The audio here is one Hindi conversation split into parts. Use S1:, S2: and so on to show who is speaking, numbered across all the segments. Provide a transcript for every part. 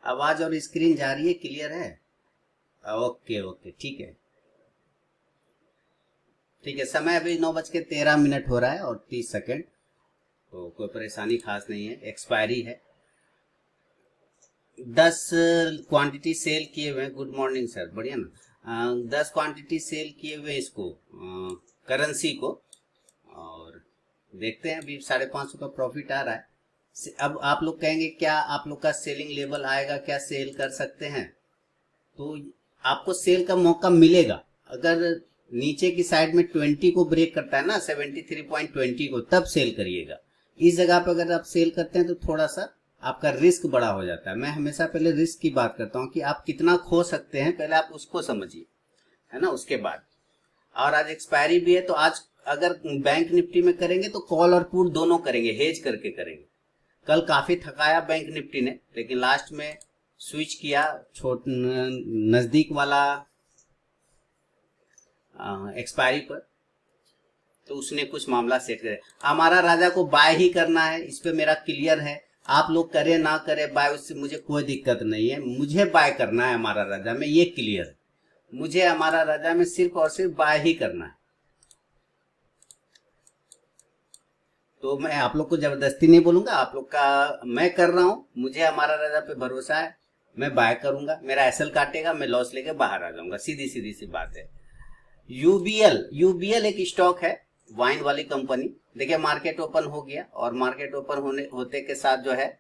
S1: आवाज और स्क्रीन जा रही है, क्लियर है? ओके ओके, ठीक है। ठीक है, समय अभी 9:13 हो रहा है और 30 सेकेंड। तो कोई परेशानी खास नहीं है, एक्सपायरी है। 10 क्वांटिटी सेल किए हुए हैं। गुड मॉर्निंग सर, बढ़िया ना। 10 क्वांटिटी सेल किए हुए हैं इसको, करेंसी को। और देखते हैं, अभी 550 का प्रॉफिट आ रहा है। अब आप लोग कहेंगे क्या आप लोग का सेलिंग लेवल आएगा, क्या सेल कर सकते हैं? तो आपको सेल का मौका मिलेगा अगर नीचे की साइड में 20 को ब्रेक करता है ना, 73.20 को, तब सेल करिएगा। इस जगह पर अगर आप सेल करते हैं तो थोड़ा सा आपका रिस्क बड़ा हो जाता है। मैं हमेशा पहले रिस्क की बात करता हूँ कि आप कितना खो सकते हैं, पहले आप उसको समझिए, है ना, उसके बाद। और आज एक्सपायरी भी है, तो आज अगर बैंक निफ्टी में करेंगे तो कॉल और पुट दोनों करेंगे, हेज करके करेंगे। कल काफी थकाया बैंक निफ्टी ने, लेकिन लास्ट में स्विच किया नजदीक वाला एक्सपायरी पर, तो उसने कुछ मामला सेट करे। हमारा राजा को बाय ही करना है, इस पे मेरा क्लियर है। आप लोग करें ना करें बाय, उससे मुझे कोई दिक्कत नहीं है। मुझे बाय करना है हमारा राजा में, ये क्लियर है। मुझे हमारा राजा में सिर्फ और सिर्फ बाय ही करना है। तो मैं आप लोग को जबरदस्ती नहीं बोलूंगा, आप लोग का मैं कर रहा हूं। मुझे हमारा राजा पे भरोसा है, मैं बाय करूंगा। मेरा एसएल काटेगा, मैं लॉस लेके बाहर आ जाऊंगा। सीधी सीधी सी बात है। यूबीएल, यूबीएल एक स्टॉक है, वाइन वाली कंपनी। देखिए मार्केट ओपन हो गया, और मार्केट ओपन होते के साथ जो है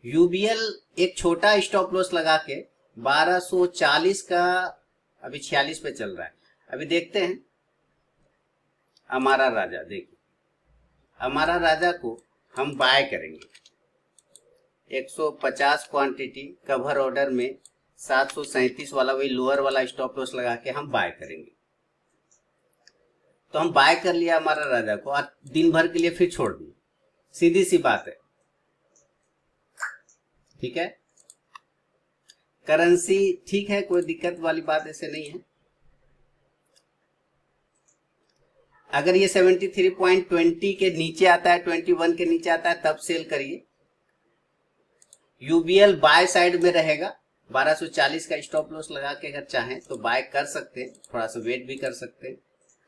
S1: यूबीएल एक छोटा स्टॉप लॉस लगा के 1240 का, अभी 46 पे चल रहा है। अभी देखते हैं हमारा राजा। देखिए हमारा राजा को हम बाय करेंगे 150 क्वांटिटी कवर ऑर्डर में, 737 वाला वही लोअर वाला स्टॉप लॉस लगा के हम बाय करेंगे। तो हम बाय कर लिया हमारा राजा को, और दिन भर के लिए फिर छोड़ दिए। सीधी सी बात है, ठीक है। करेंसी ठीक है, कोई दिक्कत वाली बात ऐसे नहीं है। अगर ये 73.20 के नीचे आता है, 21 के नीचे आता है, तब सेल करिए। यूबीएल बाय साइड में रहेगा, 1240 का स्टॉप लॉस लगा के अगर चाहें तो बाय कर सकते हैं, थोड़ा सा वेट भी कर सकते हैं।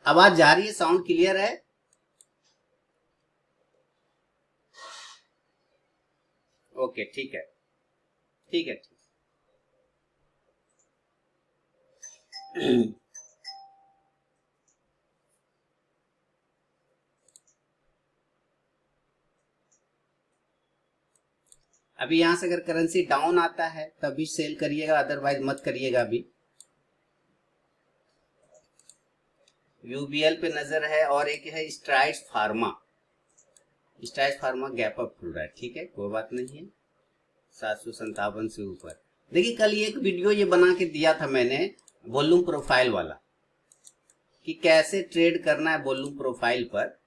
S1: आवाज जा रही है? साउंड क्लियर है? ओके, ठीक है, ठीक है, ठीक। अभी यहां से अगर करेंसी डाउन आता है तभी सेल करिएगा, अदरवाइज मत करिएगा। अभी यूबीएल पे नजर है, और एक है strides pharma. Strides pharma gap up खुल रहा है, ठीक है, कोई बात नहीं है। 757 से ऊपर। देखिए कल ये एक वीडियो ये बना के दिया था मैंने, वॉल्यूम प्रोफाइल वाला, कि कैसे ट्रेड करना है वॉल्यूम प्रोफाइल पर।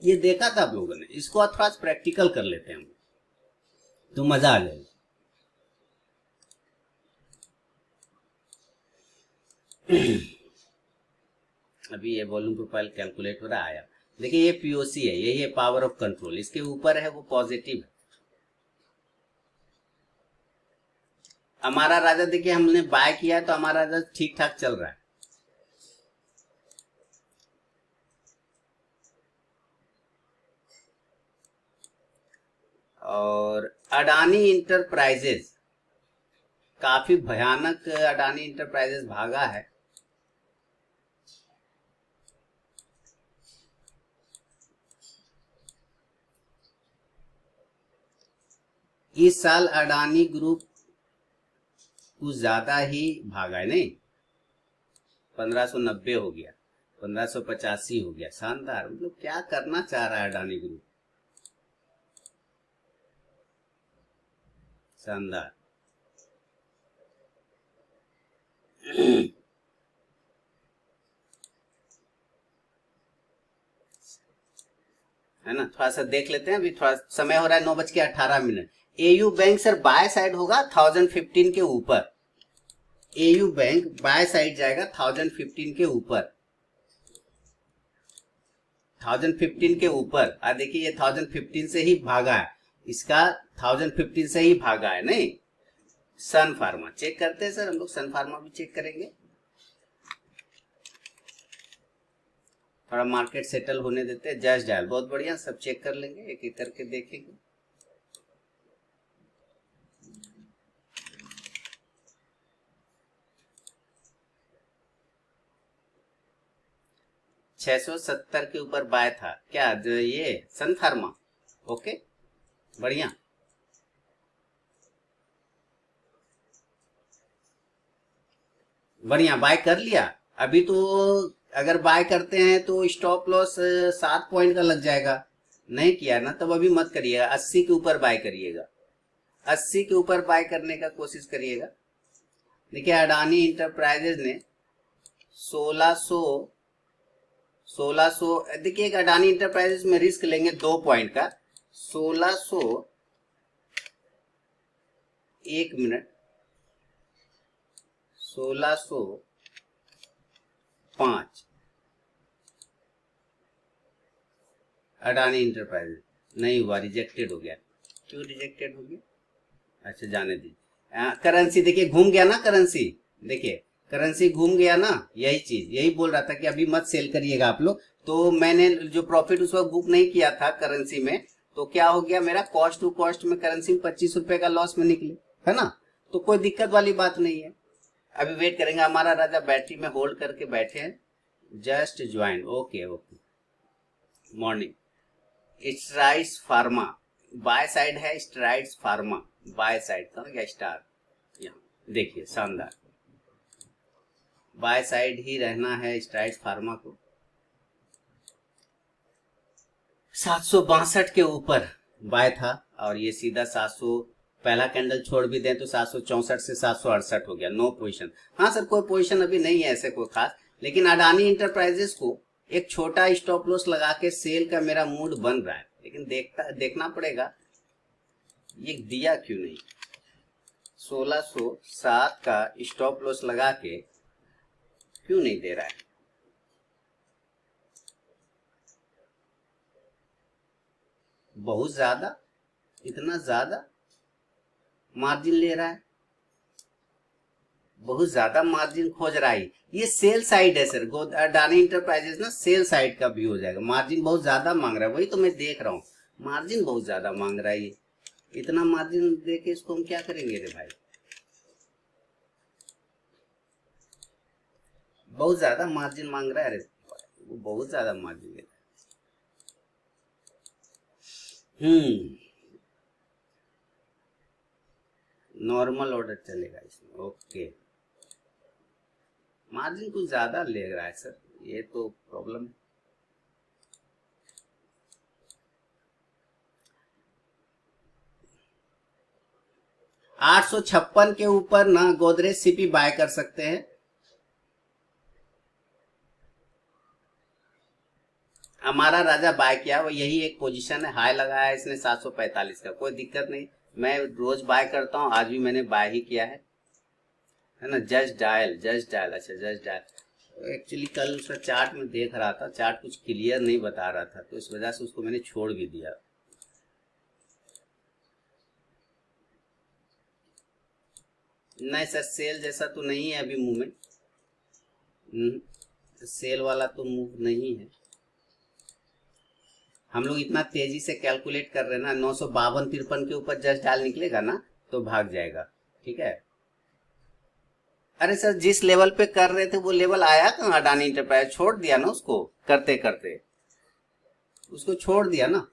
S1: ये देखा था आप लोगों ने, इसको थोड़ा प्रैक्टिकल कर लेते हैं हम, तो मजा आ जाएगा। अभी ये वॉल्यूम प्रोफाइल कैलकुलेट हो रहा है। देखिए ये पीओसी है, ये पावर ऑफ कंट्रोल, इसके ऊपर है वो पॉजिटिव है। हमारा राजा देखिए हमने बाय किया है, तो हमारा राजा ठीक ठाक चल रहा है। और अडानी इंटरप्राइजेज, काफी भयानक अडानी इंटरप्राइजेज भागा है। इस साल अडानी ग्रुप कुछ ज्यादा ही भागा है, नहीं? 1590 हो गया, 1585 हो गया। शानदार, मतलब क्या करना चाह रहा है अडानी ग्रुप, शानदार। है ना, थोड़ा सा देख लेते हैं। अभी थोड़ा समय हो रहा है, 9:18। AU bank sir by side होगा 1015 के ऊपर। एयू बैंक बाय साइड जाएगा 1015 के ऊपर, 1015 के ऊपर। देखिए ये 1015 से ही भागा है, इसका 1015 से ही भागा है नहीं। सन फार्मा चेक करते हैं सर, हम लोग सन फार्मा भी चेक करेंगे। थोड़ा मार्केट सेटल होने देते हैं। जस्ट डायल बहुत बढ़िया, सब चेक कर लेंगे, एक एक करके देखेंगे। $670 के ऊपर बाय था क्या ये सन फार्मा? ओके बढ़िया। बढ़िया बाय कर लिया। अभी तो अगर बाय करते हैं तो स्टॉप लॉस 7 पॉइंट का लग जाएगा। नहीं किया ना तब अभी मत करिएगा, 80 के ऊपर बाय करिएगा, 80 के ऊपर बाय करने का कोशिश करिएगा। देखिए अडानी इंटरप्राइजेज ने 1600 देखिए एक अडानी इंटरप्राइजेज में रिस्क लेंगे 2 पॉइंट का। 1600 एक मिनट 1605 अडानी इंटरप्राइजेज नहीं हुआ, रिजेक्टेड हो गया। क्यों रिजेक्टेड हो गया? अच्छा जाने दीजिए। करेंसी देखिए घूम गया ना, करेंसी देखिए करेंसी घूम गया ना, यही चीज यही बोल रहा था कि अभी मत सेल करिएगा आप लोग। तो मैंने जो प्रॉफिट उस वक्त बुक नहीं किया था करेंसी में, तो क्या हो गया मेरा कॉस्ट टू कॉस्ट में करेंसी में 25 रुपए का लॉस में निकले, है ना। तो कोई दिक्कत वाली बात नहीं है। अभी वेट करेंगे, हमारा राजा बैटरी में होल्ड करके बैठे हैं। Just join, okay okay morning. Strides pharma by side है, स्ट्राइड्स फार्मा बाय साइड का क्या स्टार, यहाँ देखिए शानदार बाय साइड ही रहना है स्ट्राइड्स फार्मा को। 762 के ऊपर बाय था और ये सीधा 700 पहला कैंडल छोड़ भी दें तो 764 से 768 हो गया, नो पोजीशन। हाँ सर कोई पोजीशन अभी नहीं है ऐसे कोई खास, लेकिन अडानी इंटरप्राइजेस को एक छोटा स्टॉप लॉस लगा के सेल का मेरा मूड बन रहा है, लेकिन देखना पड़ेगा ये दिया क्यों नहीं। 1607 का स्टॉप लॉस लगा के क्यों नहीं दे रहा है। बहुत ज्यादा, इतना ज्यादा मार्जिन ले रहा है, बहुत ज्यादा मार्जिन खोज रहा है। ये सेल साइड है सर, अडानी इंटरप्राइजेस ना सेल साइड का भी हो जाएगा। मार्जिन बहुत ज्यादा मांग रहा है, वही तो मैं देख रहा हूँ, मार्जिन बहुत ज्यादा मांग रहा है। ये इतना मार्जिन दे के इसको हम क्या करेंगे रे भाई, बहुत ज्यादा मार्जिन मांग रहा है। अरे वो बहुत ज्यादा मार्जिन ले रहा है। नॉर्मल ऑर्डर चलेगा इसमें, ओके। मार्जिन कुछ ज्यादा ले रहा है सर, ये तो प्रॉब्लम है। $856 के ऊपर ना गोदरेज सीपी बाय कर सकते हैं। हमारा राजा बाय किया वो यही एक पोजीशन है, हाई लगाया इसने 745 का, कोई दिक्कत नहीं। मैं रोज बाय करता हूँ, आज भी मैंने बाय ही किया है ना। जस्ट डायल अच्छा जस्ट डायल। एक्चुअली कल उसका चार्ट में देख रहा था, चार्ट कुछ क्लियर नहीं बता रहा था, तो इस वजह से उसको मैंने छोड़ भी दिया। नहीं सर सेल जैसा तो नहीं है अभी मूवमेंट, सेल वाला तो मूव नहीं है। हम लोग इतना तेजी से कैलकुलेट कर रहे हैं ना, 952-53 के ऊपर जस्ट डाल निकलेगा ना तो भाग जाएगा, ठीक है। अरे सर जिस लेवल पे कर रहे थे वो लेवल आया कहाँ, अडानी इंटरप्राइज छोड़ दिया ना उसको, करते करते उसको छोड़ दिया ना।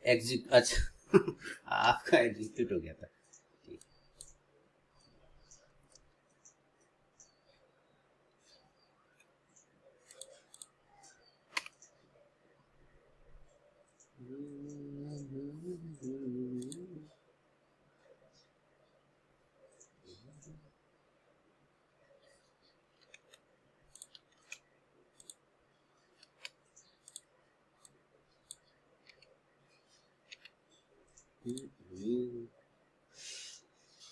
S1: एग्जिट अच्छा आपका एग्जीक्यूट हो गया था।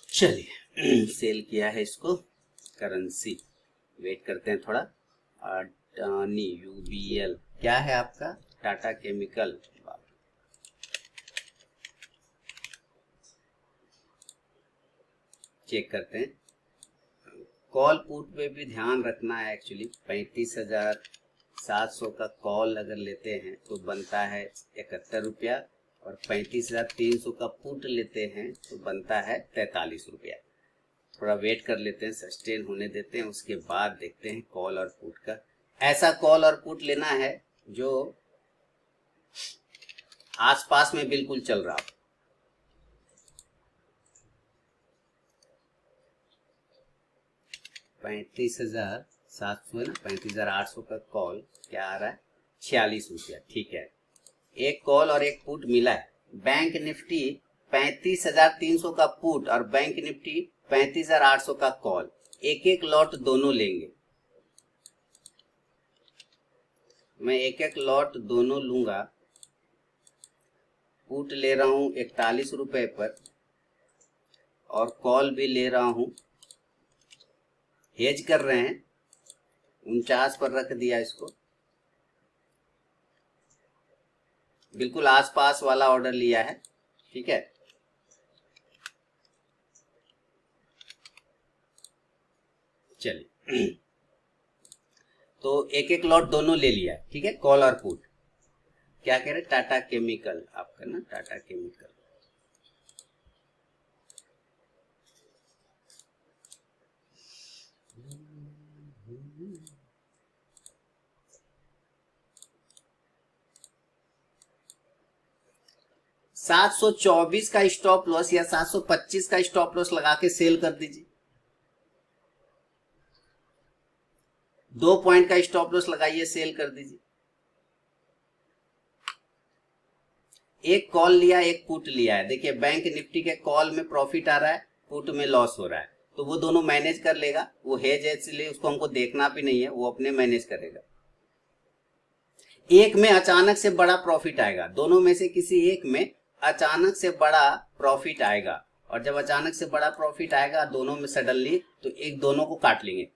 S1: चलिए सेल किया है इसको करेंसी, वेट करते हैं थोड़ा। अडानी यूबीएल क्या है आपका, टाटा केमिकल, चेक करते हैं। कॉल पुट पे भी ध्यान रखना है एक्चुअली। 35,700 का कॉल अगर लेते हैं तो बनता है 71 रुपया, और 35,300 का पुट लेते हैं तो बनता है 43 रुपया। थोड़ा वेट कर लेते हैं, सस्टेन होने देते हैं, उसके बाद देखते हैं कॉल और पुट का। ऐसा कॉल और पुट लेना है जो आसपास में बिल्कुल चल रहा हो। 35,700 है ना, 35,800 का कॉल क्या आ रहा है, 46 रुपया। ठीक है, एक कॉल और एक पुट मिला है। बैंक निफ्टी 35,300 का पुट और बैंक निफ्टी 35,800 का कॉल, एक एक लॉट दोनों लेंगे। मैं एक एक लॉट दोनों लूंगा। पुट ले रहा हूं 41 रुपए पर और कॉल भी ले रहा हूं, हेज कर रहे हैं 49 पर रख दिया इसको। बिल्कुल आसपास वाला ऑर्डर लिया है, ठीक है। चलिए तो एक एक लॉट दोनों ले लिया, ठीक है, कॉल और पुट। क्या कह रहे, टाटा केमिकल आपका ना, टाटा केमिकल। $724 का स्टॉप लॉस या 725 का स्टॉप लॉस लगा के सेल कर दीजिए। 2 पॉइंट का स्टॉप लॉस लगाइए, सेल कर दीजिए। एक कॉल लिया, एक पुट लिया है। देखिए बैंक निफ्टी के कॉल में प्रॉफिट आ रहा है, पुट में लॉस हो रहा है, तो वो दोनों मैनेज कर लेगा। वो हेज है इसलिए उसको हमको देखना भी नहीं है, वो अपने मैनेज करेगा। एक में अचानक से बड़ा प्रॉफिट आएगा, दोनों में से किसी एक में अचानक से बड़ा प्रॉफिट आएगा, और जब अचानक से बड़ा प्रॉफिट आएगा दोनों में सडनली, तो एक दोनों को काट लेंगे।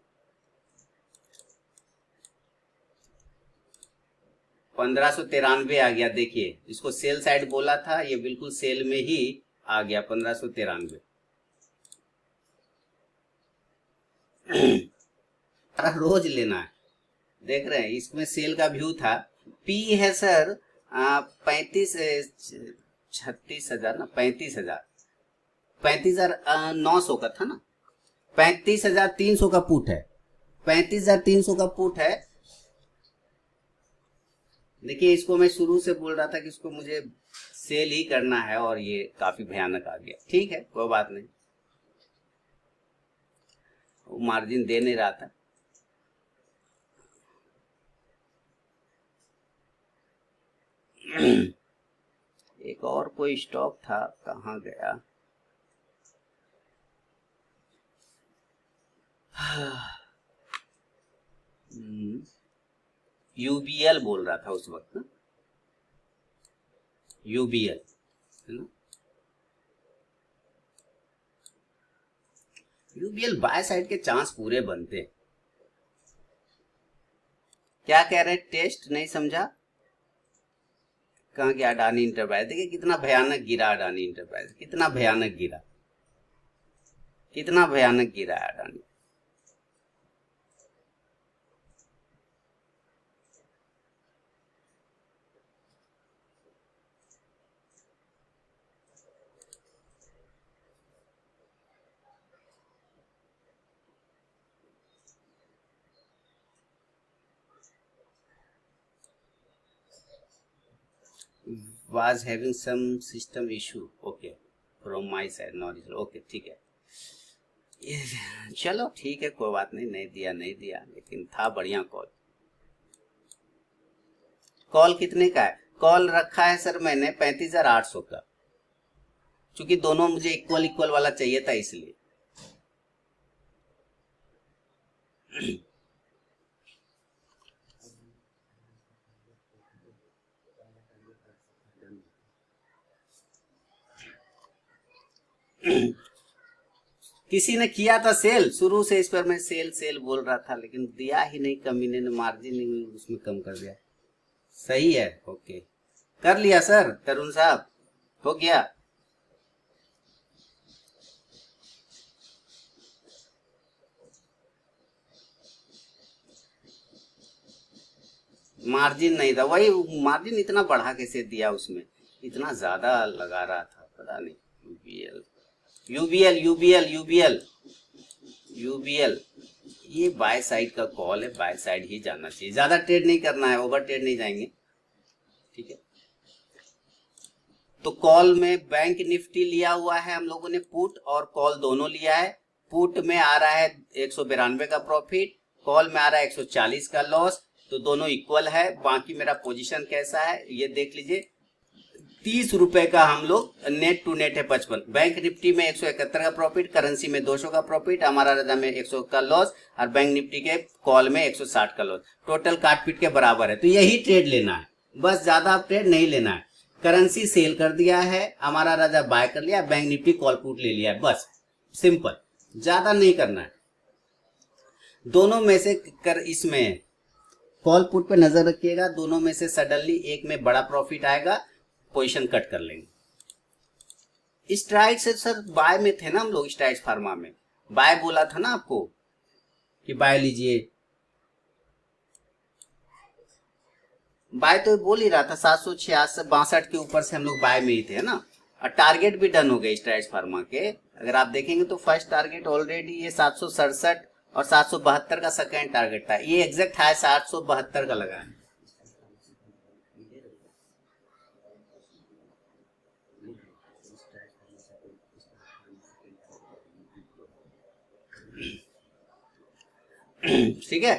S1: 1593 आ गया। देखिए इसको सेल साइड बोला था, ये बिल्कुल सेल में ही आ गया 1593। रोज लेना है, देख रहे हैं इसमें सेल का व्यू था। पी है सर 36,000 ना, 35,900 का था ना, 35,300 का पुट है, 35,300 का पुट है। देखिए इसको मैं शुरू से बोल रहा था कि इसको मुझे सेल ही करना है, और ये काफी भयानक आ गया। ठीक है कोई बात नहीं, वो मार्जिन दे नहीं रहा था। एक और कोई स्टॉक था, कहाँ गया, यूबीएल बोल रहा था उस वक्त ना, यूबीएल है ना। यूबीएल बाय साइड के चांस पूरे बनते हैं। क्या कह रहे हैं, टेस्ट नहीं समझा, कहाँ गया अडानी इंटरप्राइज। देखिए कितना भयानक गिरा अडानी इंटरप्राइज, कितना भयानक गिरा, कितना भयानक गिरा है Adani. was having some system issue, okay, from my side, not issue, okay, ठीक है। चलो ठीक है कोई बात नहीं, नहीं दिया नहीं दिया, लेकिन था बढ़िया कॉल। कॉल कितने का है, कॉल रखा है सर मैंने 35,800 का, क्योंकि दोनों मुझे इक्वल इक्वल वाला चाहिए था इसलिए। किसी ने किया था सेल, शुरू से इस पर मैं सेल सेल बोल रहा था, लेकिन दिया ही नहीं, कमीने ने मार्जिन उसमें कम कर दिया। सही है, ओके, कर लिया सर तरुण साहब, हो गया। मार्जिन नहीं था, वही मार्जिन इतना बढ़ा कैसे दिया उसमें, इतना ज्यादा लगा रहा था, पता नहीं। UBL UBL UBL UBL UBL, ये बाय साइड का कॉल है, बाय साइड ही जाना चाहिए, ज्यादा ट्रेड नहीं करना है, ओवर ट्रेड नहीं जाएंगे, ठीक है। तो कॉल में बैंक निफ्टी लिया हुआ है हम लोगों ने, पुट और कॉल दोनों लिया है। पुट में आ रहा है 192 का प्रॉफिट, कॉल में आ रहा है 140 का लॉस, तो दोनों इक्वल है। बाकी मेरा पोजीशन कैसा है ये देख लीजिए, 30 रुपए का हम लोग नेट टू नेट है 55। बैंक निफ्टी में 171 का प्रॉफिट, करेंसी में 200 का प्रॉफिट, हमारा रजा में 100 का लॉस, और बैंक निफ्टी के कॉल में 160 का लॉस, टोटल काट पीट के बराबर है। तो यही ट्रेड लेना है, बस ज्यादा ट्रेड नहीं लेना है। करेंसी सेल कर दिया है, हमारा राजा बाय कर लिया, बैंक निफ्टी कॉल पुट ले लिया है, बस सिंपल, ज्यादा नहीं करना है। दोनों में से कर, इसमें कॉल पुट पे नजर रखिएगा, दोनों में से सडनली एक में बड़ा प्रॉफिट आएगा, पोजीशन कट कर लेंगे। स्ट्राइक से सर बाय में थे ना हम लोग, स्ट्राइक फार्मा में बाय बोला था ना आपको कि बाय लीजिए, बाय तो बोल ही रहा था, 766 के ऊपर से हम लोग बाय में ही थे ना। और टारगेट भी डन हो गए स्ट्राइक फार्मा के, अगर आप देखेंगे तो फर्स्ट टारगेट ऑलरेडी ये 767 और 772 का सेकेंड टारगेट था, ये एग्जैक्ट है 772 का लगा है। ठीक है,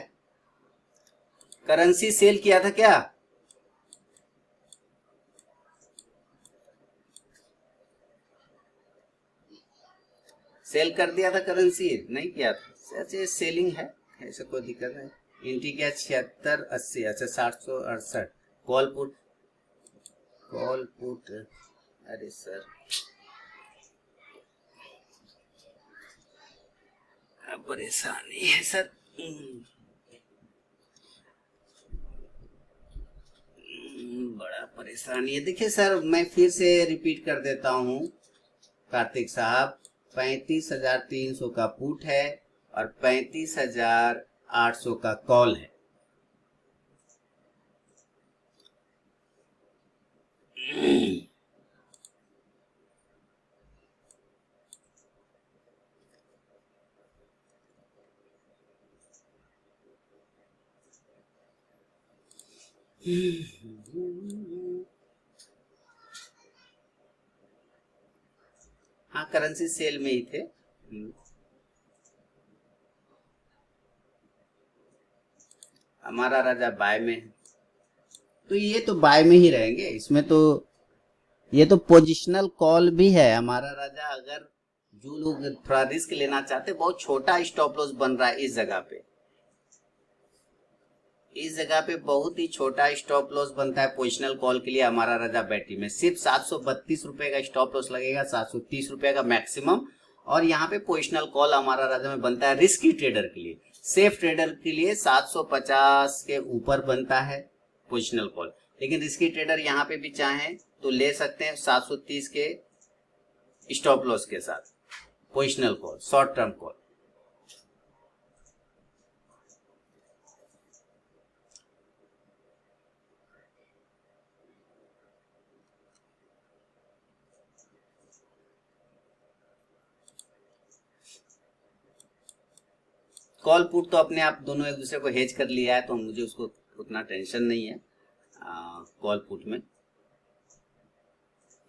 S1: करेंसी सेल किया था क्या? सेल कर दिया था करेंसी, नहीं किया था, अच्छा सेलिंग है, ऐसा कोई दिक्कत है। इंटी क्या 7680, अच्छा 768, कॉल पुट, कॉल पुट, अरे सर परेशानी है सर, बड़ा परेशानी है। देखिए सर मैं फिर से रिपीट कर देता हूँ कार्तिक साहब, 35,300 का पुट है और 35,800 का कॉल है। हाँ करेंसी सेल में ही थे। हमारा राजा बाय में है, तो ये तो बाय में ही रहेंगे इसमें, तो ये तो पोजिशनल कॉल भी है हमारा राजा। अगर जो लोग थोड़ा रिस्क लेना चाहते, बहुत छोटा स्टॉप लॉस बन रहा है इस जगह पे, इस जगह पे बहुत ही छोटा स्टॉप लॉस बनता है पोजिशनल कॉल के लिए हमारा राजा बैटरी में, सिर्फ 732 रुपए का स्टॉप लॉस लगेगा, 730 रुपए का मैक्सिमम। और यहाँ पे पोजिशनल कॉल हमारा राजा में बनता है रिस्की ट्रेडर के लिए, सेफ ट्रेडर के लिए 750 के ऊपर बनता है पोजिशनल कॉल, लेकिन रिस्की ट्रेडर यहाँ पे भी चाहे तो ले सकते हैं 730 के स्टॉप लॉस के साथ positional call, short term call. Call put तो अपने आप दोनों एक दूसरे को हेज कर लिया है, तो मुझे उसको उतना टेंशन नहीं है। कॉल पुट में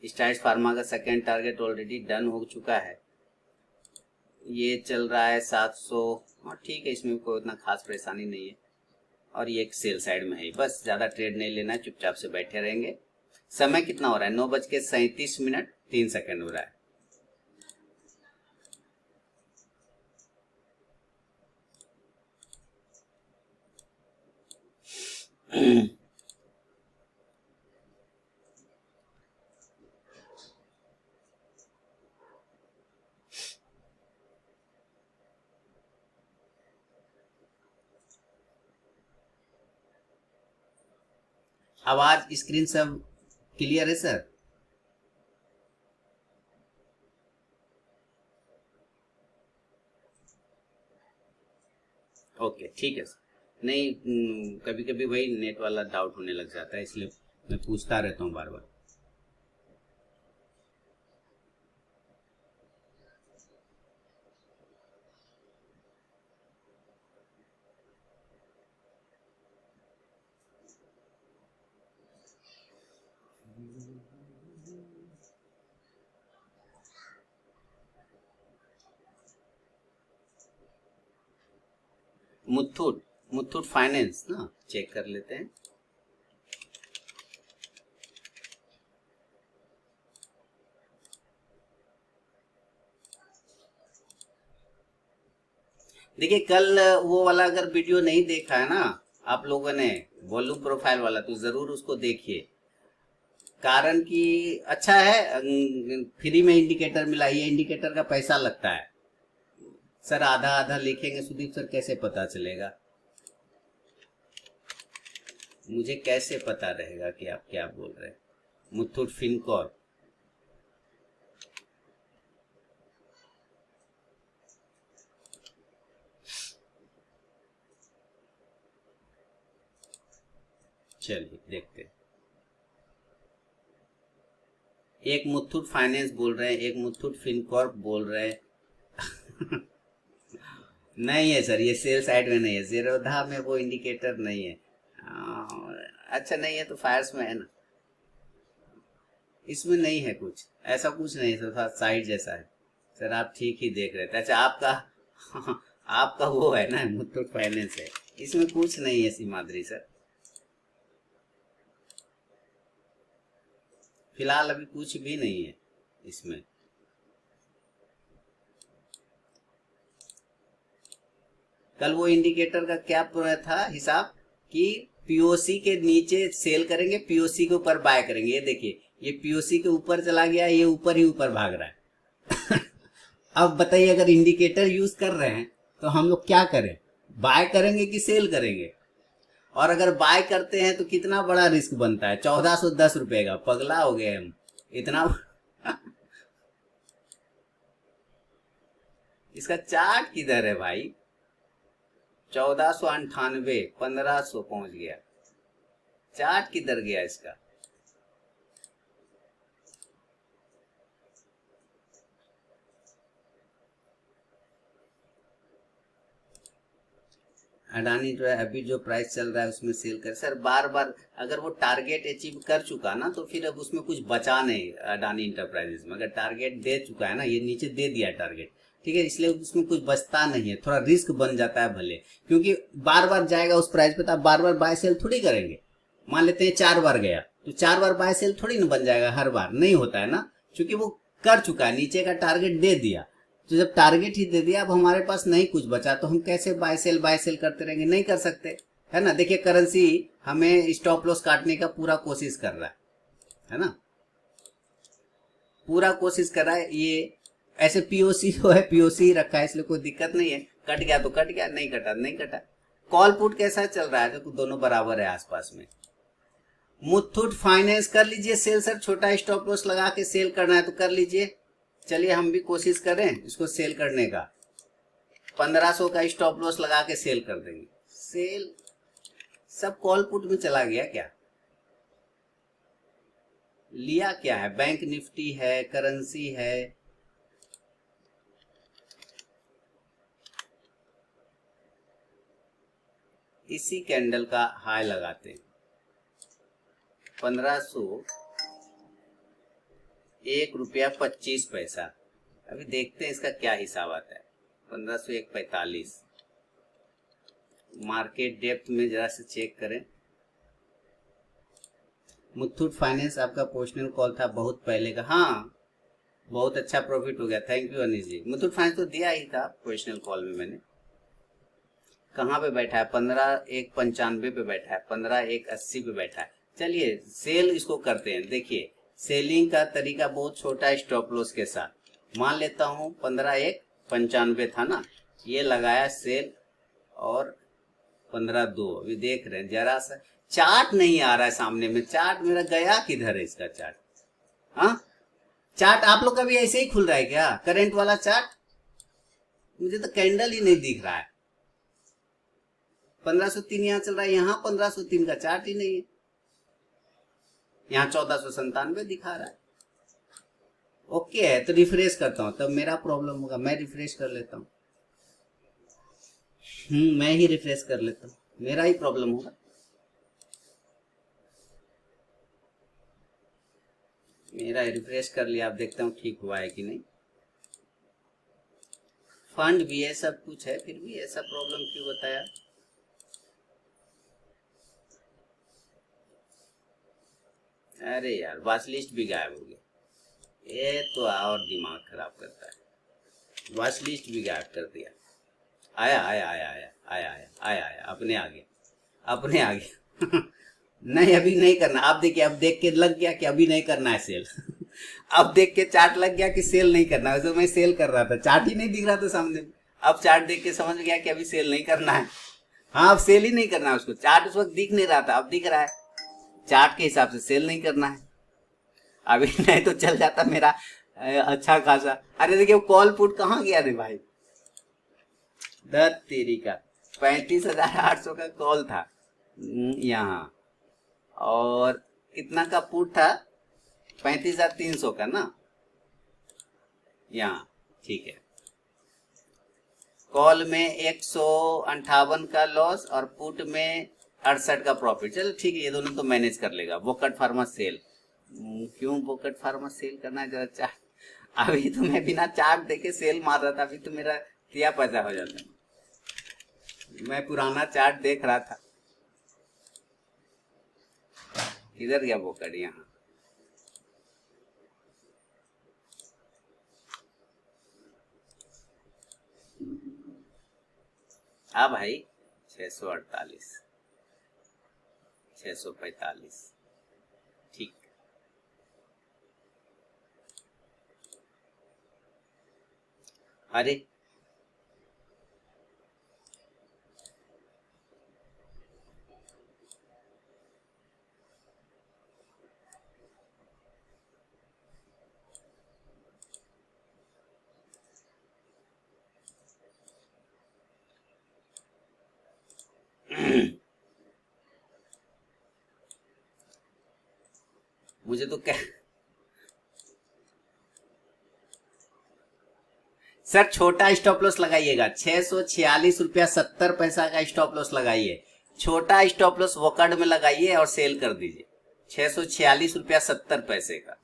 S1: स्टाइल्स फार्मा का सेकेंड टारगेट ऑलरेडी डन हो चुका है, ये चल रहा है 700, हाँ ठीक है, इसमें कोई उतना खास परेशानी नहीं है। और ये एक सेल साइड में है, बस ज्यादा ट्रेड नहीं लेना है, चुपचाप से बैठे रहेंगे। समय कितना हो रहा है? 9:37 हो रहा है। आवाज स्क्रीन सब क्लियर है सर? ओके ठीक है सर। नहीं, कभी कभी वही नेट वाला डाउट होने लग जाता है, इसलिए मैं पूछता रहता हूँ बार बार। मुथूट, मुथूट फाइनेंस ना, चेक कर लेते हैं। देखिए कल वो वाला अगर वीडियो नहीं देखा है ना आप लोगों ने, वॉल्यूम प्रोफाइल वाला, तो जरूर उसको देखिए। कारण कि अच्छा है, फ्री में इंडिकेटर मिला, ये इंडिकेटर का पैसा लगता है सर। आधा आधा लिखेंगे सुदीप सर, कैसे पता चलेगा? मुझे कैसे पता रहेगा कि आप क्या बोल रहे हैं? मुथूट फिनकॉर्प, चलिए देखते हैं। एक मुथूट फाइनेंस बोल रहे हैं, एक मुथूट फिनकॉर्प बोल रहे हैं। नहीं है सर, ये सेल साइड में नहीं है, जीरोधा में वो इंडिकेटर नहीं है। अच्छा नहीं है तो फायर्स में है ना, इसमें नहीं है कुछ, ऐसा कुछ नहीं है सर, साइड जैसा है सर। आप ठीक ही देख रहे थे। अच्छा आपका आपका वो है ना मुथूट फाइनेंस है, इसमें कुछ नहीं है सीमाद्री सर। फिलहाल अभी कुछ भी नहीं है इसमें। कल वो इंडिकेटर का क्या था हिसाब कि पीओसी के नीचे सेल करेंगे, पीओसी के ऊपर बाय करेंगे। ये देखिए, ये पीओसी के ऊपर चला गया, ये ऊपर ही ऊपर भाग रहा है। अब बताइए, अगर इंडिकेटर यूज कर रहे हैं तो हम लोग क्या करें? बाय करेंगे कि सेल करेंगे? और अगर बाय करते हैं तो कितना बड़ा रिस्क बनता है, 1410 रुपए का। पगला हो गए हम इतना। इसका चार्ट किधर है भाई? 1498, 1500 पहुंच गया। चार्ट किधर गया इसका? अडानी जो है अभी जो प्राइस चल रहा है उसमें सेल कर सर। बार बार अगर वो टारगेट अचीव कर चुका ना तो फिर अब उसमें कुछ बचा नहीं। अडानी इंटरप्राइजेस में अगर टारगेट दे चुका है ना, ये नीचे दे दिया टारगेट, ठीक है, इसलिए उसमें कुछ बचता नहीं है। थोड़ा रिस्क बन जाता है भले, क्योंकि बार बार जाएगा उस प्राइस पे तो आप बार बार बाय सेल थोड़ी करेंगे। मान लेते हैं 4 बार गया तो 4 बार बाय सेल थोड़ी ना बन जाएगा, हर बार नहीं होता है ना, क्योंकि वो कर चुका है, नीचे का टारगेट दे दिया। तो जब टारगेट ही दे दिया, अब हमारे पास नहीं कुछ बचा तो हम कैसे बाय सेल करते रहेंगे? नहीं कर सकते, है ना। देखिए करेंसी हमें स्टॉप लॉस काटने का पूरा कोशिश कर रहा है ना, पूरा कोशिश कर रहा है। ये ऐसे पीओसी जो है, पीओसी रखा है, इसलिए कोई दिक्कत नहीं है। कट गया तो कट गया, नहीं कटा नहीं कटा। कॉल पुट कैसा चल रहा है? देखो दोनों बराबर है आसपास में। मुथूट फाइनेंस कर लीजिए सेल सर, छोटा स्टॉप लॉस लगा के सेल करना है तो कर लीजिए। चलिए हम भी कोशिश करें इसको सेल करने का। 1500 का स्टॉप लॉस लगा के सेल कर देंगे। सेल सब कॉल पुट में चला गया क्या? लिया क्या है? बैंक निफ्टी है, करेंसी है। इसी कैंडल का हाई लगाते हैं 1500, 1 रुपया 25 पैसा। अभी देखते हैं इसका क्या हिसाब आता है। 1501.45 मार्केट डेप्थ में जरा से चेक करें। मुथूट फाइनेंस आपका पर्सनल कॉल था बहुत पहले का, हाँ बहुत अच्छा प्रॉफिट हो गया, thank you Anish ji. Muthoot finance तो दिया ही था पर्सनल कॉल में मैंने। कहाँ पे बैठा है? 15,195 पे बैठा है, 15,180 पे बैठा है। चलिए सेल इसको करते हैं। देखिए सेलिंग का तरीका बहुत छोटा है, स्टॉप लॉस के साथ। मान लेता हूँ 15,195 था ना, ये लगाया सेल, और 15,200 अभी देख रहे हैं, जरा सा चार्ट नहीं आ रहा है सामने में, चार्ट मेरा गया किधर है इसका चार्ट? हाँ, चार्ट आप लोग का भी ऐसे ही खुल रहा है क्या, करंट वाला चार्ट? मुझे तो कैंडल ही नहीं दिख रहा है। 1503 यहाँ चल रहा है, यहाँ 1503 का चार्ट ही नहीं है, यहाँ 1497 दिखा रहा है। ओके है, तो रिफ्रेश करता हूं, तब मेरा प्रॉब्लम होगा। मैं रिफ्रेश कर लेता हूं, मैं ही रिफ्रेश कर लेता हूं, मेरा ही प्रॉब्लम होगा। मेरा रिफ्रेश कर लिया, आप देखता हूँ ठीक हुआ है कि नहीं। फंड भी है, सब कुछ है, फिर भी ऐसा प्रॉब्लम क्यों होता है यार? अरे यार, वॉच लिस्ट भी गायब हो गया, ये तो और दिमाग खराब करता है। वॉच लिस्ट भी गायब कर दिया। आया आया आया आया आया आया आया आया, अपने आ गया, अपने आ गया। नहीं, अभी नहीं करना। आप देखिए, अब देख के लग गया कि अभी नहीं करना है सेल। अब देख के चार्ट लग गया कि सेल नहीं करना है। तो मैं सेल कर रहा था, चार्ट ही नहीं दिख रहा था सामने। अब चार्ट देख के समझ गया कि अभी सेल नहीं करना है। हाँ, अब सेल ही नहीं करना है उसको। चार्ट उस वक्त दिख नहीं रहा था, अब दिख रहा है। चार्ट के हिसाब से सेल नहीं करना है अभी, नहीं तो चल जाता मेरा अच्छा खासा। अरे देखिए, कॉल पुट कहाँ गया रे भाई? दत्त तेरी का 35,800 का कॉल था यहाँ, और कितना का पुट था? 35,300 का ना यहाँ। ठीक है, कॉल में 158 का लॉस और पुट में 68 का प्रॉफिट। चलो ठीक है, ये दोनों तो मैनेज कर लेगा। बोकट फार्मा सेल, क्यों बोकट फार्मा सेल करना है? जरा चार्ट, अभी तो मैं बिना चार्ट देखे सेल मार रहा था, अभी तो मेरा क्या पैसा हो जाता। मैं पुराना चार्ट देख रहा था। किधर गया बोकट? यहाँ। हाँ भाई, 648, 645, ठीक। अरे मुझे तो क्या सर, छोटा स्टॉप लॉस लगाइएगा। 646 रुपया 70 पैसा का स्टॉप लॉस लगाइए। छोटा स्टॉप लॉस वोकट में लगाइए और सेल कर दीजिए। 646 रुपया 70 पैसे का,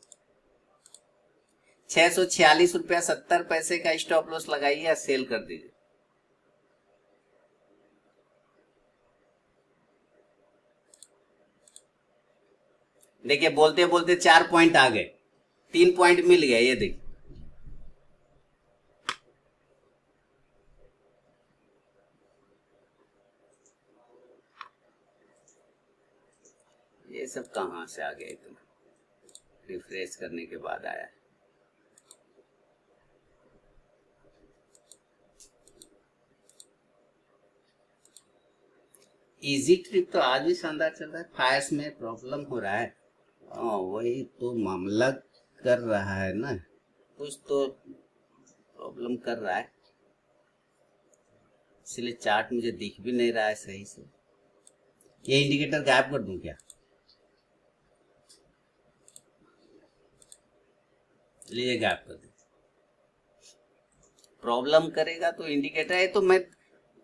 S1: 646 रुपया 70 पैसे का स्टॉप लॉस लगाइए और सेल कर दीजिए। देखिए, बोलते बोलते 4 पॉइंट आ गए, 3 पॉइंट मिल गया। ये देखिए, ये सब कहां से आ गए? तुम रिफ्रेश करने के बाद आया। इजी ट्रिप तो आज भी शानदार चल रहा है। फायर्स में प्रॉब्लम हो रहा है, वही तो मामला कर रहा है ना, कुछ तो प्रॉब्लम कर रहा है, इसलिए चार्ट मुझे दिख भी नहीं रहा है सही से। ये इंडिकेटर गायब कर दूं क्या? चलिए गायब कर दूं। प्रॉब्लम करेगा तो इंडिकेटर है, तो मैं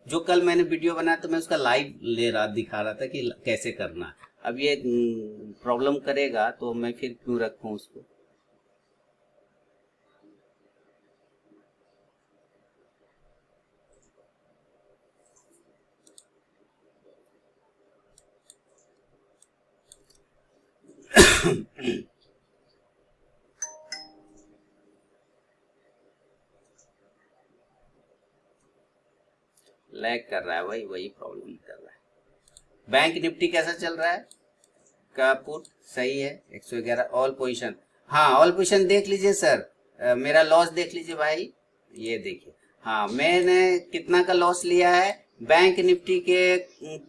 S1: जो कल मैंने वीडियो बनाया तो मैं उसका लाइव ले रहा दिखा रहा था कि कैसे करना। अब ये प्रॉब्लम करेगा तो मैं फिर क्यों रखूं उसको? लैग कर रहा है, वही प्रॉब्लम कर रहा है। बैंक निफ्टी कैसा चल रहा है? का पुट सही है, 111 ऑल पोजीशन। हाँ, ऑल पोजीशन देख लीजिए सर, मेरा लॉस देख लीजिए भाई, ये देखिए। हाँ, मैंने कितना का लॉस लिया है? बैंक निफ्टी के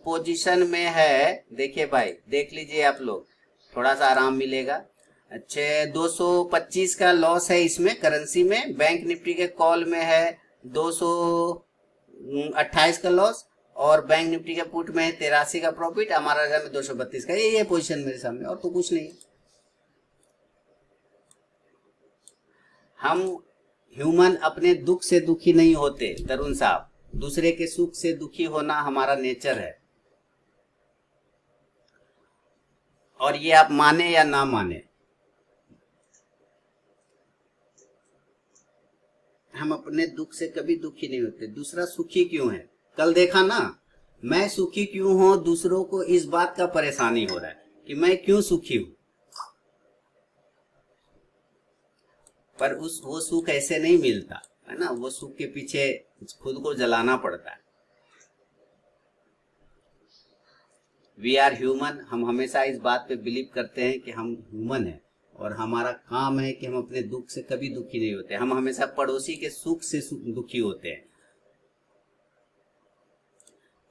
S1: पोजीशन में है, देखिए भाई देख लीजिए आप लोग, थोड़ा सा आराम मिलेगा। अच्छा, 225 का लॉस है इसमें करेंसी में। बैंक निफ्टी के कॉल में है 228 का लॉस, और बैंक निफ्टी के पुट में है 83 का प्रॉफिट। हमारा में 232 का, ये पोजीशन मेरे सामने, और तो कुछ नहीं। हम ह्यूमन अपने दुख से दुखी नहीं होते तरुण साहब, दूसरे के सुख से दुखी होना हमारा नेचर है। और ये आप माने या ना माने, हम अपने दुख से कभी दुखी नहीं होते। दूसरा सुखी क्यों है, कल देखा ना, मैं सुखी क्यों हूं, दूसरों को इस बात का परेशानी हो रहा है कि मैं क्यों सुखी हूं, पर उस वो सुख ऐसे नहीं मिलता है ना, वो सुख के पीछे खुद को जलाना पड़ता है। वी आर ह्यूमन, हम हमेशा इस बात पे बिलीव करते हैं कि हम ह्यूमन हैं, और हमारा काम है कि हम अपने दुख से कभी दुखी नहीं होते। हम हमेशा पड़ोसी के सुख से दुखी होते हैं।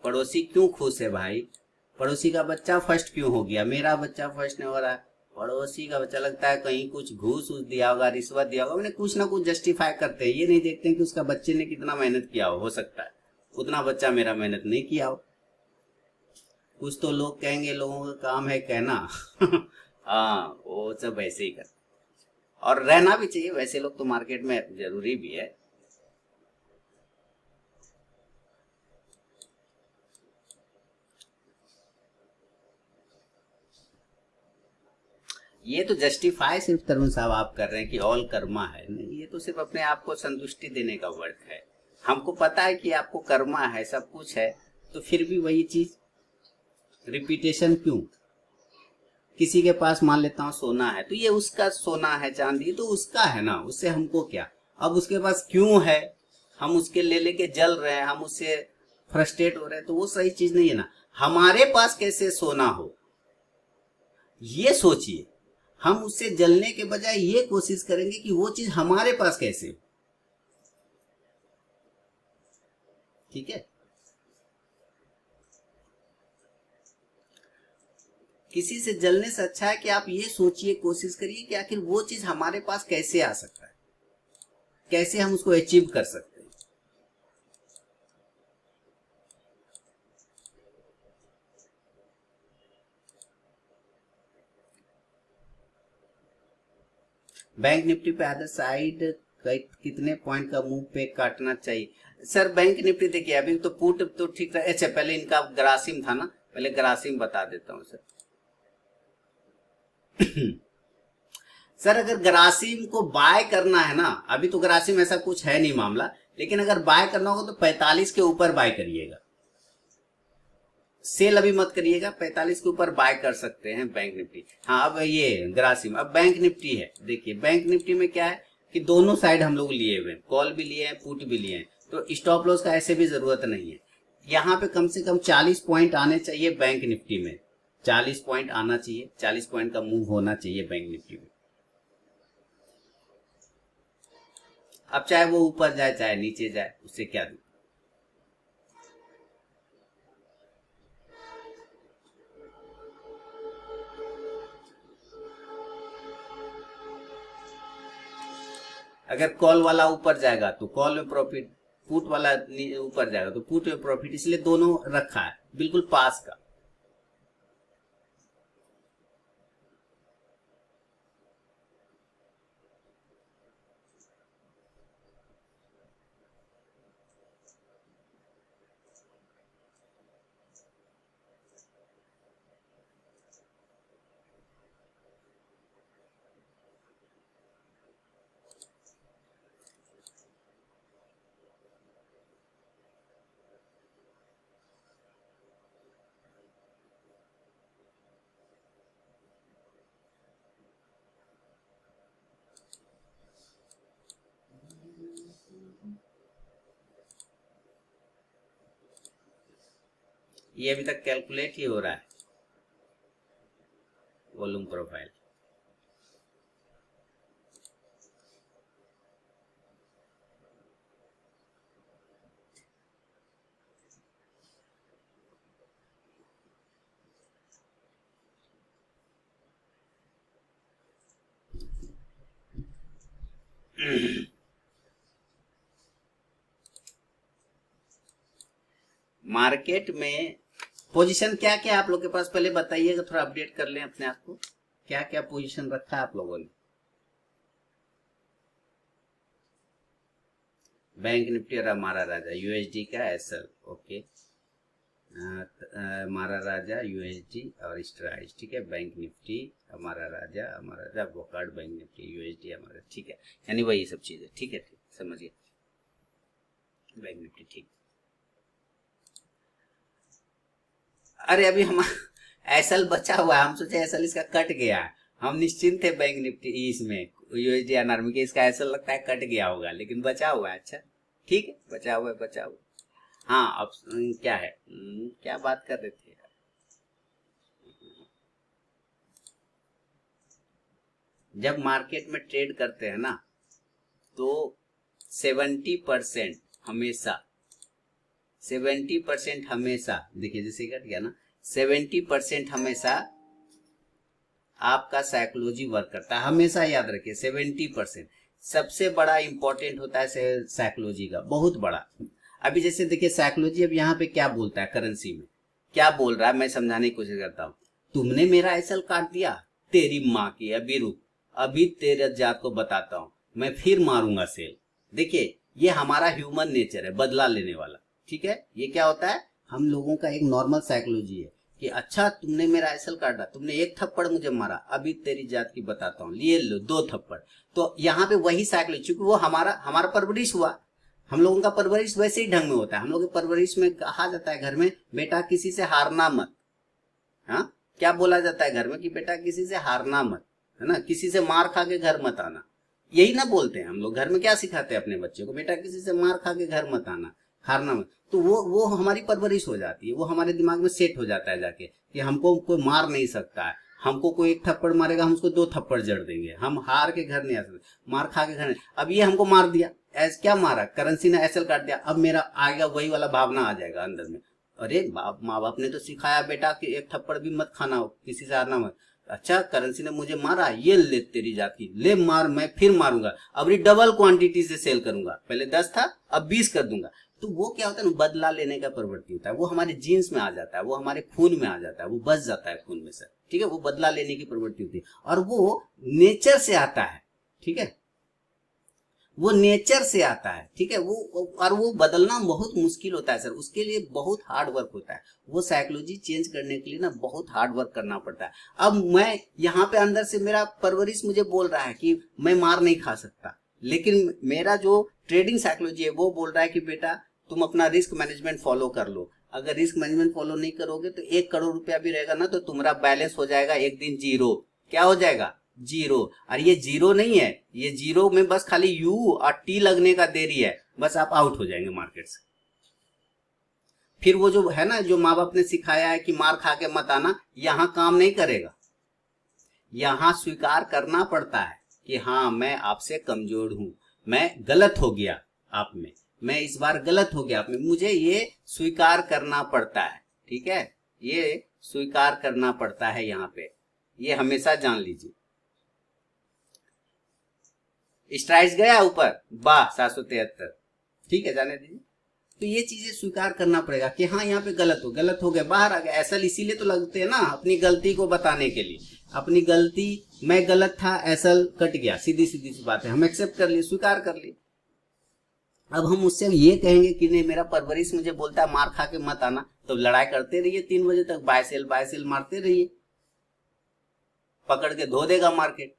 S1: पड़ोसी क्यों खुश है भाई, पड़ोसी का बच्चा फर्स्ट क्यों हो गया, मेरा बच्चा फर्स्ट नहीं हो रहा है, पड़ोसी का बच्चा लगता है कहीं कुछ घूस उस दिया होगा, रिश्वत दिया होगा, मैंने कुछ ना कुछ जस्टिफाई करते हैं। ये नहीं देखते हैं कि उसका बच्चे ने कितना मेहनत किया हो सकता है उतना बच्चा मेरा मेहनत नहीं किया हो। कुछ तो लोग कहेंगे, लोगों का काम है कहना। हाँ, वो सब वैसे ही कर, और रहना भी चाहिए, वैसे लोग तो मार्केट में जरूरी भी है। ये तो जस्टिफाई सिर्फ तरुण साहब आप कर रहे हैं कि ऑल कर्मा है, नहीं, ये तो सिर्फ अपने आप को संतुष्टि देने का वर्क है। हमको पता है कि आपको कर्मा है, सब कुछ है, तो फिर भी वही चीज रिपीटेशन क्यों। किसी के पास मान लेता हूँ सोना है, तो ये उसका सोना है, चांदी तो उसका है ना, उससे हमको क्या। अब उसके पास क्यों है, हम उसके ले लेके जल रहे हैं, हम उससे फ्रस्ट्रेट हो रहे हैं, तो वो सही चीज नहीं है ना। हमारे पास कैसे सोना हो, ये सोचिए। हम उससे जलने के बजाय ये कोशिश करेंगे कि वो चीज हमारे पास कैसे हो। ठीक है, किसी से जलने से अच्छा है कि आप ये सोचिए, कोशिश करिए कि आखिर वो चीज हमारे पास कैसे आ सकता है, कैसे हम उसको अचीव कर सकते हैं। बैंक निफ्टी पे अदर साइड कितने पॉइंट का मूव पे काटना चाहिए। सर बैंक निफ्टी देखिए, अभी तो पुट तो ठीक रहा। अच्छा, पहले इनका ग्रासिम था ना, पहले ग्रासिम बता देता हूँ सर। सर अगर ग्रासिम को बाय करना है ना, अभी तो ग्रासिम ऐसा कुछ है नहीं मामला, लेकिन अगर बाय करना होगा तो 45 के ऊपर बाय करिएगा, सेल अभी मत करिएगा। 45 के ऊपर बाय कर सकते हैं बैंक निफ्टी। हाँ, अब ये ग्रासिम, अब बैंक निफ्टी है, देखिए बैंक निफ्टी में क्या है कि दोनों साइड हम लोग लिए हुए हैं, कॉल भी लिए हैं, पुट भी लिए हैं, तो स्टॉप लॉस का ऐसे भी जरूरत नहीं है। यहाँ पे कम से कम 40 पॉइंट आने चाहिए बैंक निफ्टी में, 40 पॉइंट आना चाहिए, 40 पॉइंट का मूव होना चाहिए बैंक निफ्टी में। अब चाहे वो ऊपर जाए चाहे नीचे जाए, उससे क्या दिक्कत। अगर कॉल वाला ऊपर जाएगा तो कॉल में प्रॉफिट, पुट वाला ऊपर जाएगा तो पुट में प्रॉफिट, इसलिए दोनों रखा है बिल्कुल पास का। ये अभी तक कैलकुलेट ही हो रहा है वॉल्यूम प्रोफाइल। मार्केट में पोजीशन क्या क्या आप लोग के पास, पहले बताइएगा, थोड़ा अपडेट कर लें अपने आप को, क्या क्या पोजीशन रखा है आप लोगों ने। बैंक निफ्टी और हमारा राजा यूएसडी का एसएल, ओके, हमारा राजा यूएसडी और स्ट्राइज, ठीक है। बैंक निफ्टी हमारा राजा वोकार्ड, बैंक निफ्टी यूएसडी हमारा, ठीक है, यानी वही सब चीजें, ठीक है, ठीक, समझिए, बैंक निफ्टी, ठीक। अरे अभी हम एसएल बचा हुआ है, हम सोचे एसएल इसका कट गया है, हम निश्चिंत थे बैंक निफ्टी इसमें यूएसडी एनआरएम के, इसका एसएल लगता है कट गया होगा, लेकिन बचा हुआ है, अच्छा ठीक है, बचा हुआ है, बचा हुआ। हाँ अब क्या है, क्या बात कर रहे थे, जब मार्केट में ट्रेड करते हैं ना तो 70% हमेशा, 70% हमेशा, देखिए जैसे कट गया ना, 70% हमेशा आपका साइकोलॉजी वर्क करता है, हमेशा याद रखिए 70% सबसे बड़ा इंपॉर्टेंट होता है साइकोलॉजी का, बहुत बड़ा। अभी जैसे देखिए साइकोलॉजी अब यहाँ पे क्या बोलता है, करेंसी में क्या बोल रहा है, मैं समझाने की कोशिश करता हूँ। तुमने मेरा एसएल काट दिया, तेरी माँ की, अभी रुक, अभी तेरे जात को बताता हूँ, मैं फिर मारूंगा सेल। देखिए ये हमारा ह्यूमन नेचर है, बदला लेने वाला, ठीक है। ये क्या होता है, हम लोगों का एक नॉर्मल साइकोलॉजी है कि अच्छा तुमने मेरा एसएल काटा, तुमने एक थप्पड़ मुझे मारा, अभी तेरी जात की बताता हूँ, लिए लो 2 थप्पड़। तो यहाँ पे वही साइकोलॉजी, चूंकि वो हमारा परवरिश हुआ, हम लोगों का परवरिश वैसे ही ढंग में होता है। हम लोगों के परवरिश में कहा जाता है घर में, बेटा किसी से हारना मत, हाँ क्या बोला जाता है घर में कि बेटा किसी से हारना मत, है ना, किसी से मार खा के घर मत आना, यही ना बोलते हैं हम लोग। घर में क्या सिखाते हैं अपने बच्चे को, बेटा किसी से मार खा के घर मत आना, हारना मत। तो वो हमारी परवरिश हो जाती है, वो हमारे दिमाग में सेट हो जाता है जाके कि हमको कोई मार नहीं सकता है, हमको कोई 1 थप्पड़ मारेगा हम उसको 2 थप्पड़ जड़ देंगे, हम हार के घर नहीं आ सकते, मार खा के घर नहीं। अब ये हमको मार दिया, क्या मारा, करेंसी ने एसएल काट दिया, अब मेरा आएगा वही वाला भावना आ जाएगा अंदर में, अरे माँ बाप ने तो सिखाया बेटा कि 1 थप्पड़ भी मत खाना हो, किसी से हारना मत, अच्छा करेंसी ने मुझे मारा, ये ले तेरी जाती, ले मार, मैं फिर मारूंगा, अब डबल क्वांटिटी से सेल करूंगा, पहले 10 था अब 20 कर दूंगा। तो वो क्या होता है ना, बदला लेने का प्रवृत्ति होता है, वो हमारे जीन्स में आ जाता है, वो हमारे खून में आ जाता है, वो बस जाता है खून में सर, ठीक है, वो बदला लेने की प्रवृत्ति होती है और वो नेचर से आता है, ठीक है, वो नेचर से आता है, ठीक है, वो और वो बदलना बहुत मुश्किल होता है सर, उसके लिए बहुत हार्ड वर्क होता है, वो साइकोलॉजी चेंज करने के लिए ना बहुत हार्ड वर्क करना पड़ता है। अब मैं यहाँ पे अंदर से मेरा परवरिश मुझे बोल रहा है कि मैं मार नहीं खा सकता, लेकिन मेरा जो ट्रेडिंग साइकोलॉजी है वो बोल रहा है कि बेटा तुम अपना रिस्क मैनेजमेंट फॉलो कर लो, अगर रिस्क मैनेजमेंट फॉलो नहीं करोगे तो 1 करोड़ रुपया भी रहेगा ना तो तुम्हारा बैलेंस हो जाएगा एक दिन जीरो, क्या हो जाएगा, जीरो। और ये जीरो नहीं है, ये जीरो में बस खाली यू और टी लगने का देरी है, बस आप आउट हो जाएंगे मार्केट से। फिर वो जो है ना, जो माँ बाप ने सिखाया है कि मार खा के मत आना, यहां काम नहीं करेगा, यहां स्वीकार करना पड़ता है कि हाँ मैं आपसे कमजोर हूं, मैं गलत हो गया आप में, मैं इस बार गलत हो गया आप में, मुझे ये स्वीकार करना पड़ता है, ठीक है, ये स्वीकार करना पड़ता है यहाँ पे, ये हमेशा जान लीजिए। स्ट्राइक्स गया ऊपर, वाह 773, ठीक है, जाने दीजिए। तो ये चीजें स्वीकार करना पड़ेगा कि हाँ यहाँ पे गलत हो गया, बाहर आ गया, ऐसा इसीलिए तो लगते हैं ना, अपनी गलती को बताने के लिए, अपनी गलती, मैं गलत था, ऐसा कट गया, सीधी सीधी सी बात है, हम एक्सेप्ट कर लिए, स्वीकार कर लिए। अब हम उससे ये कहेंगे कि नहीं मेरा परवरिश मुझे बोलता है मार खा के मत आना, तो लड़ाई करते रहिए 3 बजे तक, बाय सेल मारते रहिए, पकड़ के धो देगा मार्केट,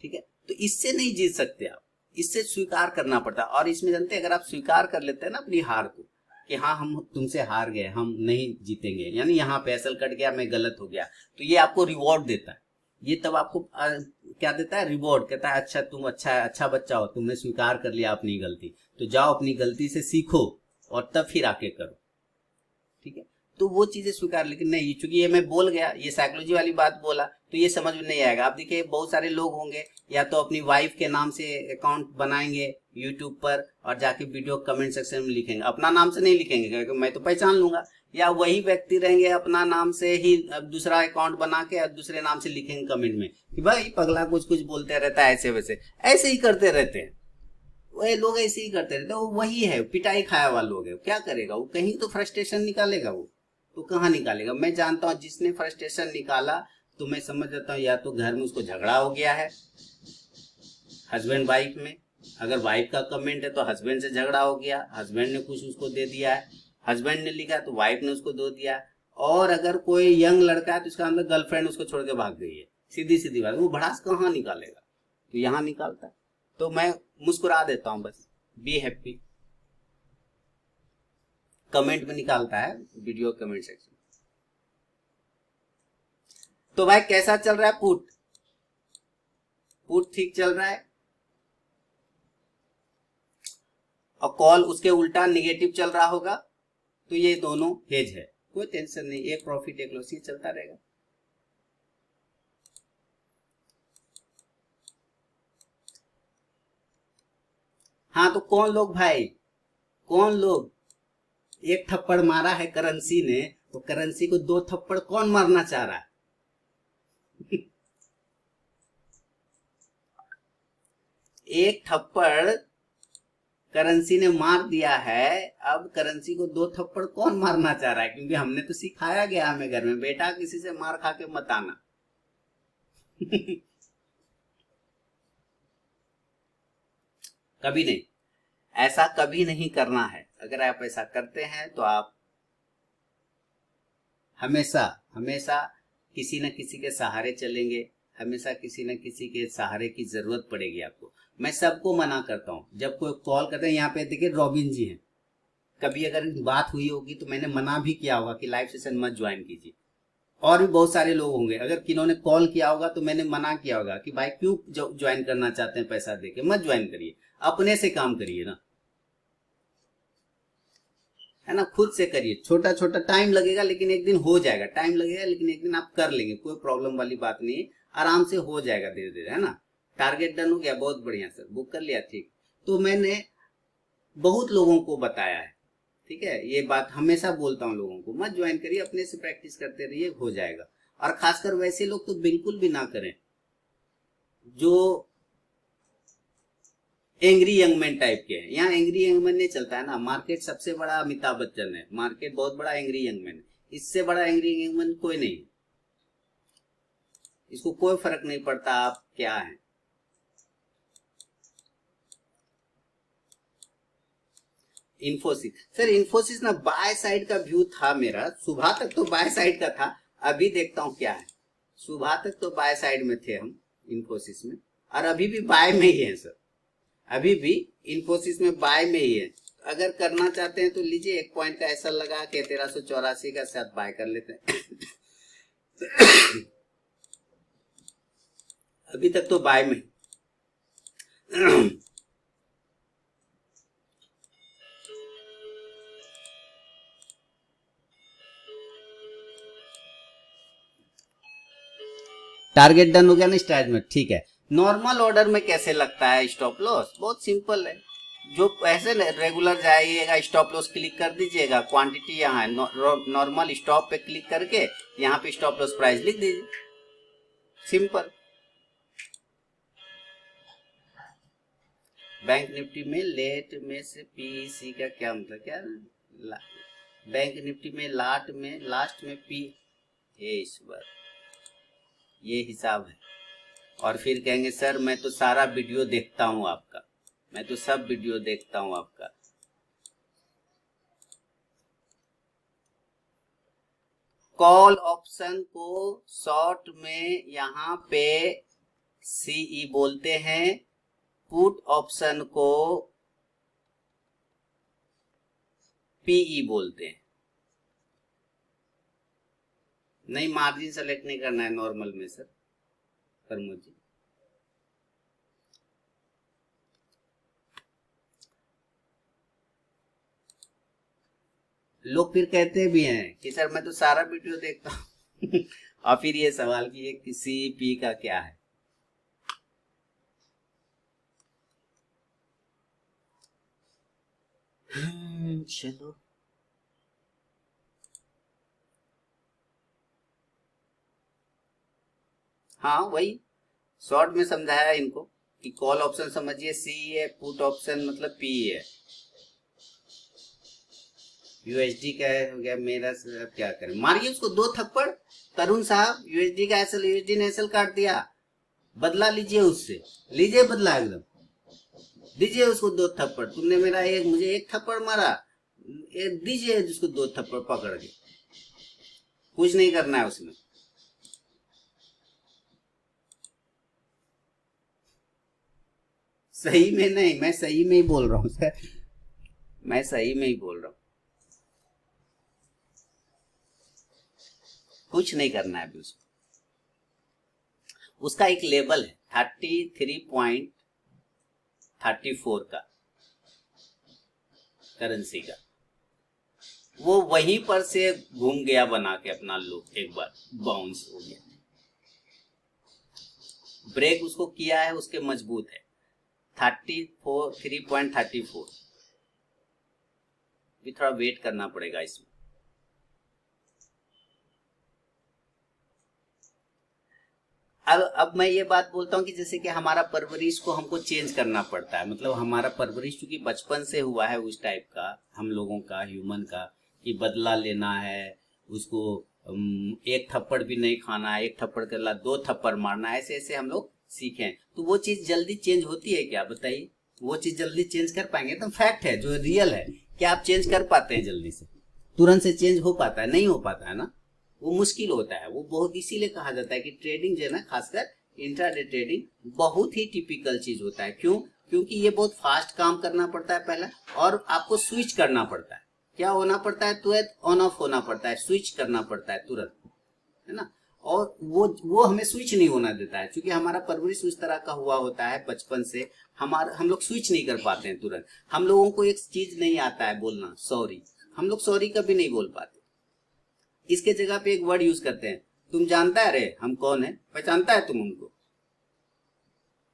S1: ठीक है। तो इससे नहीं जीत सकते आप, इससे स्वीकार करना पड़ता है। और इसमें जानते हैं, अगर आप स्वीकार कर लेते हैं ना अपनी हार को कि हाँ हम तुमसे हार गए, हम नहीं जीतेंगे, यानी यहाँ पे एसएल कट गया, मैं गलत हो गया, तो ये आपको रिवॉर्ड देता है, ये तब आपको क्या देता है, रिवॉर्ड, कहता है अच्छा तुम अच्छा बच्चा हो, तुमने स्वीकार कर लिया अपनी गलती, तो जाओ अपनी गलती से सीखो और तब फिर आके करो, ठीक है। तो वो चीजें स्वीकार, लेकिन नहीं, चूंकि ये मैं बोल गया, ये साइकोलॉजी वाली बात बोला, तो ये समझ में नहीं आएगा। आप देखिए बहुत सारे लोग होंगे या तो अपनी वाइफ के नाम से अकाउंट बनाएंगे यूट्यूब पर और जाके वीडियो कमेंट सेक्शन में लिखेंगे, अपना नाम से नहीं लिखेंगे क्योंकि मैं तो पहचान लूंगा। या वही व्यक्ति रहेंगे अपना नाम से ही दूसरा अकाउंट बना के और दूसरे नाम से लिखेंगे कमेंट में कि भाई पगला कुछ कुछ बोलते रहता है, ऐसे वैसे ऐसे ही करते रहते हैं। वही लोग ऐसे ही करते रहते हैं, वो वही है, पिटाई खाया हुआ लोग है। क्या करेगा वो, कहीं तो फ्रस्ट्रेशन निकालेगा वो, तो कहाँ निकालेगा। मैं जानता हूँ जिसने फ्रस्ट्रेशन निकाला, तो मैं समझ जाता हूँ या तो घर में उसको झगड़ा हो गया है हस्बैंड वाइफ में, अगर वाइफ का कमेंट है तो हस्बैंड से झगड़ा हो गया, हस्बैंड ने कुछ उसको दे दिया है, हस्बैंड ने लिखा तो वाइफ ने उसको दे दिया। और अगर कोई यंग लड़का है तो उसका अंदर गर्लफ्रेंड उसको छोड़ के भाग गई है, सीधी सीधी बात, वो भड़ास कहाँ निकालेगा, तो यहाँ निकालता है। तो मैं मुस्कुरा देता हूँ, बस बी हैप्पी, कमेंट में निकालता है, वीडियो कमेंट सेक्शन। तो भाई कैसा चल रहा है पुट, पुट ठीक चल रहा है, और कॉल उसके उल्टा निगेटिव चल रहा होगा, तो ये दोनों हेज है, कोई टेंशन नहीं, एक प्रॉफिट एक लॉस, ये चलता रहेगा। हाँ तो कौन लोग भाई, कौन लोग, एक थप्पड़ मारा है करेंसी ने, तो करेंसी को दो थप्पड़ कौन मारना चाह रहा है एक थप्पड़ करेंसी ने मार दिया है, अब करेंसी को दो थप्पड़ कौन मारना चाह रहा है, क्योंकि हमने तो सिखाया गया हमें घर में, बेटा किसी से मार खा के मत आना कभी नहीं, ऐसा कभी नहीं करना है। अगर आप ऐसा करते हैं तो आप हमेशा हमेशा किसी न किसी के सहारे चलेंगे, हमेशा किसी न किसी के सहारे की जरूरत पड़ेगी आपको। मैं सबको मना करता हूँ, जब कोई कॉल करते हैं, यहाँ पे देखिए रॉबिन जी हैं, कभी अगर बात हुई होगी तो मैंने मना भी किया होगा कि लाइव सेशन मत ज्वाइन कीजिए। और भी बहुत सारे लोग होंगे, अगर किन्होंने कॉल किया होगा तो मैंने मना किया होगा कि भाई क्यों ज्वाइन करना चाहते हैं, पैसा देके मत ज्वाइन करिए, अपने से काम करिए ना, है ना, खुद से करिए। छोटा छोटा टाइम लगेगा लेकिन एक दिन हो जाएगा, टाइम लगेगा लेकिन एक दिन आप कर लेंगे, कोई प्रॉब्लम वाली बात नहीं है, आराम से हो जाएगा धीरे धीरे, है ना। टारगेट डन हो गया, बहुत बढ़िया सर, बुक कर लिया, ठीक। तो मैंने बहुत लोगों को बताया है, ठीक है, ये बात हमेशा बोलता हूँ लोगों को, मत ज्वाइन करिए, अपने से प्रैक्टिस करते रहिए, हो जाएगा। और खासकर वैसे लोग तो बिल्कुल भी ना करें जो एंग्री यंग मैन टाइप के हैं। यहाँ एंग्री यंग मैन नहीं चलता है ना, मार्केट सबसे बड़ा अमिताभ बच्चन है, मार्केट बहुत बड़ा एंग्री यंग मैन है, इससे बड़ा एंग्री यंग मैन कोई नहीं, इसको कोई फर्क नहीं पड़ता आप क्या है। इन्फोसिस, सर इन्फोसिस ना बाय साइड का व्यू था मेरा, सुबह तक तो बाय साइड का था, अभी देखता हूँ क्या है। सुबह तक तो बाय साइड में थे हम इन्फोसिस में, और अभी भी बाय में ही है सर, अभी भी इन्फोसिस में बाय में ही है। अगर करना चाहते हैं तो लीजिए, एक पॉइंट का ऐसा लगा के 1384 का साथ बाय कर लेते हैं अभी तक तो बाय में टारगेट डन हो गया ना स्टार्ट में, ठीक है। नॉर्मल ऑर्डर में कैसे लगता है स्टॉप लॉस, बहुत सिंपल है, जो ऐसे रेगुलर जाइएगा, स्टॉप लॉस क्लिक कर दीजिएगा, क्वांटिटी यहाँ है, नॉर्मल स्टॉप पे क्लिक करके यहाँ पे स्टॉप लॉस प्राइस लिख दीजिए, सिंपल। बैंक निफ्टी में लेट में से पीसी का क्या मतलब, क्या बैंक निफ्टी में लाट में लास्ट में पी, ये ईश्वर, ये हिसाब है। और फिर कहेंगे सर मैं तो सारा वीडियो देखता हूं आपका, मैं तो सब वीडियो देखता हूं आपका। कॉल ऑप्शन को शॉर्ट में यहाँ पे सीई बोलते हैं, पुट ऑप्शन को पीई बोलते हैं। नहीं, मार्जिन सेलेक्ट नहीं करना है नॉर्मल में सर, प्रमोद जी। लोग फिर कहते भी हैं कि सर मैं तो सारा वीडियो देखता हूँ और फिर ये सवाल कि ये किसी पी का क्या है। चलो हाँ वही शॉर्ट में समझाया इनको कि कॉल ऑप्शन समझिए सी है, पुट ऑप्शन मतलब पी है। यूएसडी का हो गया मेरा, अब क्या करें, मारिए उसको 2 थप्पड़। तरुण साहब यूएसडी का एसएल, यूएसडी ने एसएल काट दिया, बदला लीजिए उससे, लीजिए बदला एकदम, दीजिए उसको 2 थप्पड़। तुमने मेरा एक, मुझे 1 थप्पड़ मारा, दीजिए उसको 2 थप्पड़ पकड़ के, कुछ नहीं करना है उसमें। सही में नहीं, मैं सही में ही बोल रहा हूँ सर, मैं सही में ही बोल रहा हूँ, कुछ नहीं करना है अभी उसको। उसका एक लेवल है 33.34 का करेंसी का, वो वहीं पर से घूम गया बना के अपना लो, एक बार बाउंस हो गया, ब्रेक उसको किया है, उसके मजबूत है 3.34। भी थोड़ा वेट करना पड़ेगा इसमें। अब मैं ये बात बोलता हूँ कि जैसे कि हमारा परवरिश को हमको चेंज करना पड़ता है, मतलब हमारा परवरिश चूंकि बचपन से हुआ है उस टाइप का, हम लोगों का, ह्यूमन का, कि बदला लेना है उसको, 1 थप्पड़ भी नहीं खाना है, 1 थप्पड़ के अलावा 2 थप्पड़ मारना है, ऐसे ऐसे हम लोग सीखे। तो वो चीज जल्दी चेंज होती है क्या, बताइए? वो चीज जल्दी चेंज कर पाएंगे? एकदम फैक्ट है जो रियल है, क्या आप चेंज कर पाते हैं जल्दी से, तुरंत से चेंज हो पाता है? नहीं हो पाता है ना, वो मुश्किल होता है। वो बहुत इसीलिए कहा जाता है कि ट्रेडिंग जो है ना, खासकर इंट्राडे ट्रेडिंग बहुत ही टिपिकल चीज होता है। क्यों? क्योंकि ये बहुत फास्ट काम करना पड़ता है पहला, और आपको स्विच करना पड़ता है। क्या होना पड़ता है? तुरंत ऑन ऑफ होना पड़ता है, स्विच करना पड़ता है तुरंत, है ना। और वो हमें स्विच नहीं होना देता है, क्योंकि हमारा परवरिश उस तरह का हुआ होता है बचपन से, हम लोग स्विच नहीं कर पाते हैं तुरंत। हम लोगों को एक चीज नहीं आता है बोलना, सॉरी, हम लोग सॉरी कभी नहीं बोल पाते। इसके जगह पे एक वर्ड यूज करते हैं, तुम जानता है, अरे हम कौन है, पहचानता है तुम हमको,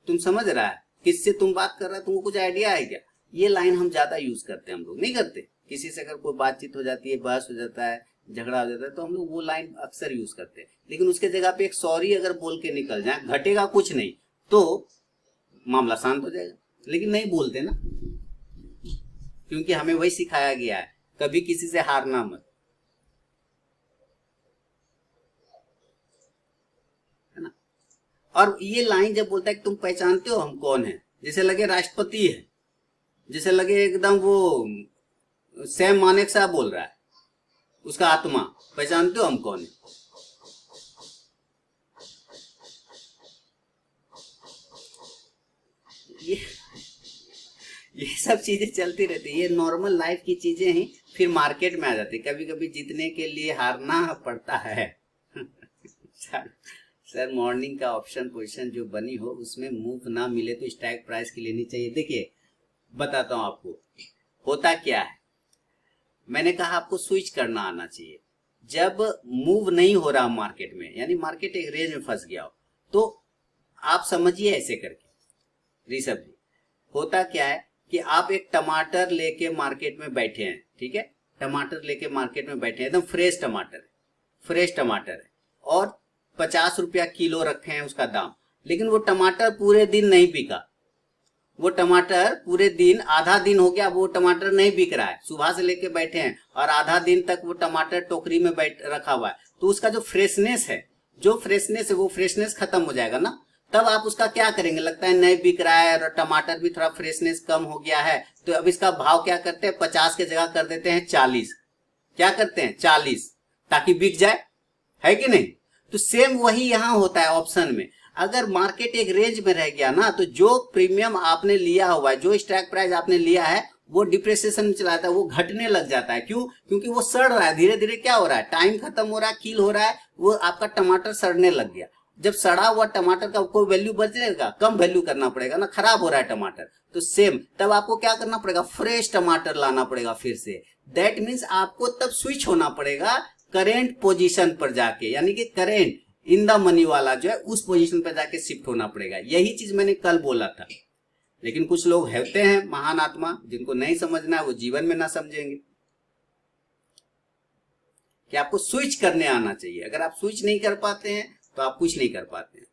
S1: तुम समझ रहा है किससे तुम बात कर रहा है, तुमको कुछ आइडिया है क्या? ये लाइन हम ज्यादा यूज करते हैं, हम लोग नहीं करते। किसी से अगर कोई बातचीत हो जाती है, बहस हो जाता है, झगड़ा हो जाता है, तो हम लोग वो लाइन अक्सर यूज करते हैं। लेकिन उसके जगह पे एक सॉरी अगर बोल के निकल जाए, घटेगा कुछ नहीं, तो मामला शांत हो जाएगा। लेकिन नहीं बोलते ना, क्योंकि हमें वही सिखाया गया है, कभी किसी से हारना मत, है ना। और ये लाइन जब बोलता है कि तुम पहचानते हो हम कौन है, जैसे लगे राष्ट्रपति है, जैसे लगे एकदम वो सैम मानेक साहब बोल रहा है, उसका आत्मा, पहचानते हो हम कौन है। ये ये सब चीजें चलती रहती है, ये नॉर्मल लाइफ की चीजें ही फिर मार्केट में आ जाती है। कभी कभी जीतने के लिए हारना पड़ता है सर मॉर्निंग का ऑप्शन पोजीशन जो बनी हो उसमें मूव ना मिले तो स्ट्राइक प्राइस की लेनी चाहिए। देखिए बताता हूं आपको होता क्या है, मैंने कहा आपको स्विच करना आना चाहिए। जब मूव नहीं हो रहा मार्केट में, यानी मार्केट एक रेंज में फंस गया हो, तो आप समझिए ऐसे करके ऋषभ जी, होता क्या है कि आप एक टमाटर लेके मार्केट में बैठे हैं, ठीक है, टमाटर लेके मार्केट में बैठे हैं, एकदम फ्रेश टमाटर, फ्रेश टमाटर है, और 50 रुपया किलो रखे हैं उसका दाम। लेकिन वो टमाटर पूरे दिन नहीं बिका, वो टमाटर पूरे दिन, आधा दिन हो गया वो टमाटर नहीं बिक रहा है, सुबह से लेके बैठे हैं और आधा दिन तक वो टमाटर टोकरी में बैठ रखा हुआ है, तो उसका जो फ्रेशनेस है, जो फ्रेशनेस है, वो फ्रेशनेस खत्म हो जाएगा ना। तब आप उसका क्या करेंगे, लगता है नहीं बिक रहा है और टमाटर भी थोड़ा फ्रेशनेस कम हो गया है, तो अब इसका भाव क्या करते हैं, 50 के जगह कर देते हैं 40। क्या करते हैं, 40, ताकि बिक जाए, है कि नहीं। तो सेम वही यहां होता है ऑप्शन में। अगर मार्केट एक रेंज में रह गया ना, तो जो प्रीमियम आपने लिया हुआ है, जो स्ट्राइक प्राइस आपने लिया है, वो डिप्रेसिएशन में चला जाता है, वो घटने लग जाता है। क्यों? क्योंकि वो सड़ रहा है धीरे धीरे, क्या हो रहा है, टाइम खत्म हो रहा है, किल हो रहा है, वो आपका टमाटर सड़ने लग गया। जब सड़ा हुआ टमाटर का कोई वैल्यू बचेगा, कम वैल्यू करना पड़ेगा ना, खराब हो रहा है टमाटर, तो सेम तब आपको क्या करना पड़ेगा, फ्रेश टमाटर लाना पड़ेगा फिर से। दैट मीन्स आपको तब स्विच होना पड़ेगा करेंट पोजीशन पर जाके, यानी कि करेंट इन द मनी वाला जो है उस पोजीशन पर जाके शिफ्ट होना पड़ेगा। यही चीज मैंने कल बोला था, लेकिन कुछ लोग होते हैं महान आत्मा, जिनको नहीं समझना है वो जीवन में ना समझेंगे कि आपको स्विच करने आना चाहिए। अगर आप स्विच नहीं कर पाते हैं तो आप कुछ नहीं कर पाते हैं।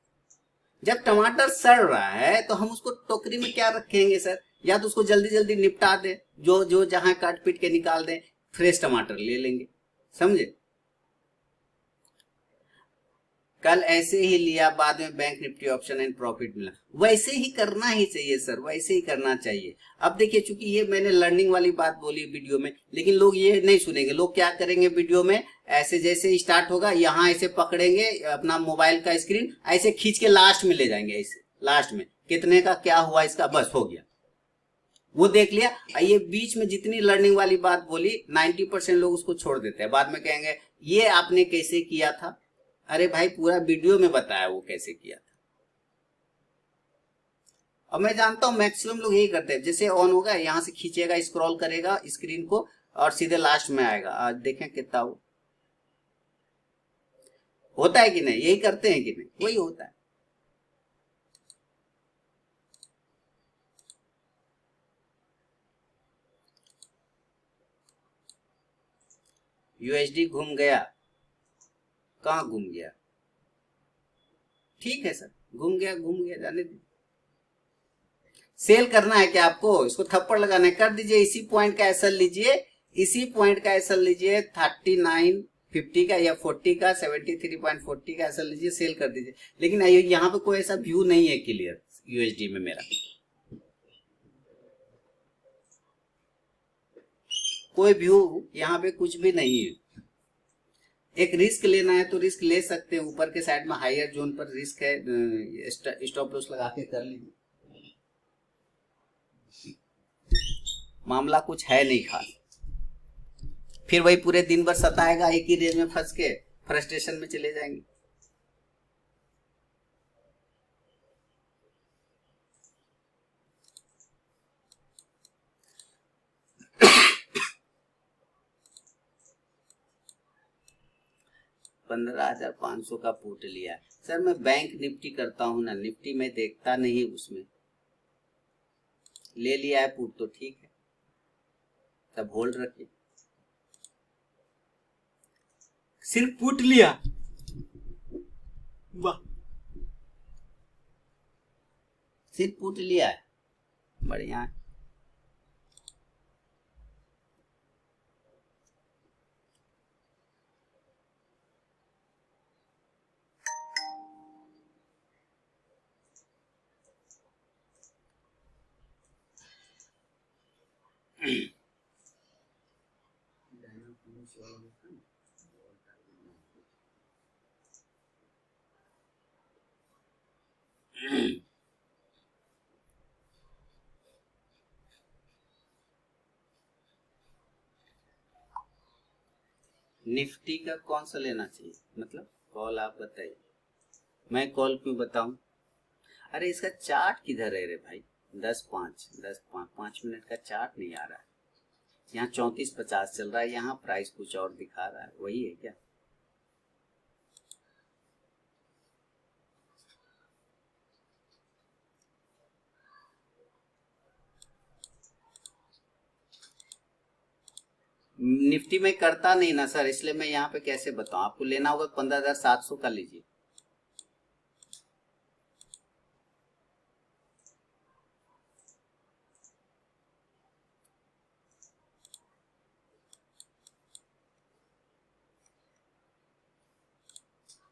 S1: जब टमाटर सड़ रहा है तो हम उसको टोकरी में क्या रखेंगे सर, या तो उसको जल्दी जल्दी निपटा दें, जो जो जहां काट पीट के निकाल दें, फ्रेश टमाटर ले लेंगे, समझे। कल ऐसे ही लिया, बाद में bank Nifty option and profit मिला, वैसे ही करना ही चाहिए सर, वैसे ही करना चाहिए। अब देखिए, चूंकि ये मैंने लर्निंग वाली बात बोली वीडियो में, लेकिन लोग ये नहीं सुनेंगे। लोग क्या करेंगे, वीडियो में ऐसे जैसे स्टार्ट होगा यहाँ ऐसे पकड़ेंगे अपना मोबाइल का स्क्रीन, ऐसे खींच के लास्ट में ले जाएंगे, ऐसे लास्ट में कितने का क्या हुआ इसका, बस हो गया, वो देख लिया। ये बीच में जितनी लर्निंग वाली बात बोली 90% लोग उसको छोड़ देते हैं। बाद में कहेंगे ये आपने कैसे किया था, अरे भाई पूरा वीडियो में बताया वो कैसे किया था। अब मैं जानता हूं मैक्सिमम लोग यही करते हैं, जैसे ऑन होगा यहां से खींचेगा, स्क्रॉल करेगा स्क्रीन को और सीधे लास्ट में आएगा। आज देखें कितना होता है कि नहीं, यही करते हैं कि नहीं, वही होता है। यूएसडी घूम गया, कहां घूम गया, ठीक है सर, घूम गया जाने दीजिए। सेल करना है क्या आपको, इसको थप्पड़ लगाना है, कर दीजिए। इसी पॉइंट का एसएल लीजिए, इसी पॉइंट का एसएल लीजिए, 39.50 का या 40 का, 73.40 का एसएल लीजिए, सेल कर दीजिए। लेकिन यहाँ पे कोई ऐसा व्यू नहीं है क्लियर यूएसडी में मेरा, कोई व्यू यहाँ पे कुछ भी नहीं है। एक रिस्क लेना है तो रिस्क ले सकते हैं, ऊपर के साइड में हायर जोन पर रिस्क है, स्टॉप लॉस लगा के कर लीजिए, मामला कुछ है नहीं खास। फिर वही पूरे दिन भर सताएगा, एक ही रेंज में फंस के फ्रस्ट्रेशन में चले जाएंगे। $15,500 का पुट लिया सर, मैं बैंक निफ्टी करता हूं ना, निफ्टी में देखता नहीं, उसमें ले लिया है पुट तो ठीक है, तब होल्ड रखिए। सिर्फ पुट लिया, वाह, सिर्फ पुट लिया है, बढ़िया है। निफ्टी का कौन सा लेना चाहिए, मतलब कॉल आप बताइए, मैं कॉल क्यों बताऊं। अरे इसका चार्ट किधर है रे भाई, 5 मिनट का चार्ट नहीं आ रहा है। यहाँ 34.50 चल रहा है, यहाँ प्राइस कुछ और दिखा रहा है, वही है क्या। निफ्टी में करता नहीं ना सर, इसलिए मैं यहाँ पे कैसे बताऊं आपको। लेना होगा 15,700 का लीजिए।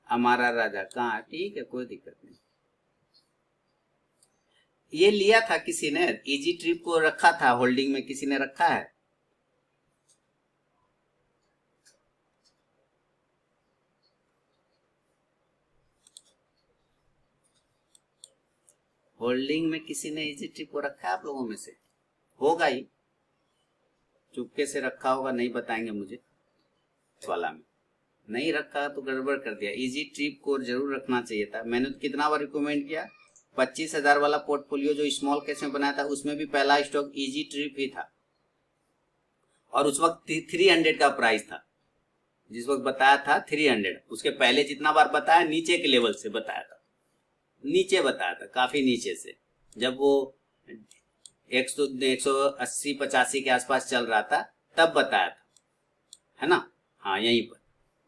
S1: हमारा राजा कहाँ, ठीक है कोई दिक्कत नहीं। ये लिया था किसी ने, इजी ट्रिप को रखा था होल्डिंग में, किसी ने रखा है। होल्डिंग में किसी ने इजी ट्रिप को रखा है आप लोगों में से, होगा ही, चुपके से रखा होगा, नहीं बताएंगे मुझे वाला में। नहीं रखा तो गड़बड़ कर दिया। इजी ट्रिप कोर जरूर रखना चाहिए था। मैंने तो कितना बार रिकमेंड किया। 25,000 वाला पोर्टफोलियो जो स्मॉल कैश में बनाया था उसमें भी पहला स्टॉक इजी ट्रिप ही था, और उस वक्त 300 का प्राइस था। जिस वक्त बताया था 300, उसके पहले जितना बार बताया नीचे के लेवल से बताया था, नीचे बताया था, काफी नीचे से, जब वो 180-85 के आसपास चल रहा था तब बताया था, है ना। हाँ, यहीं पर।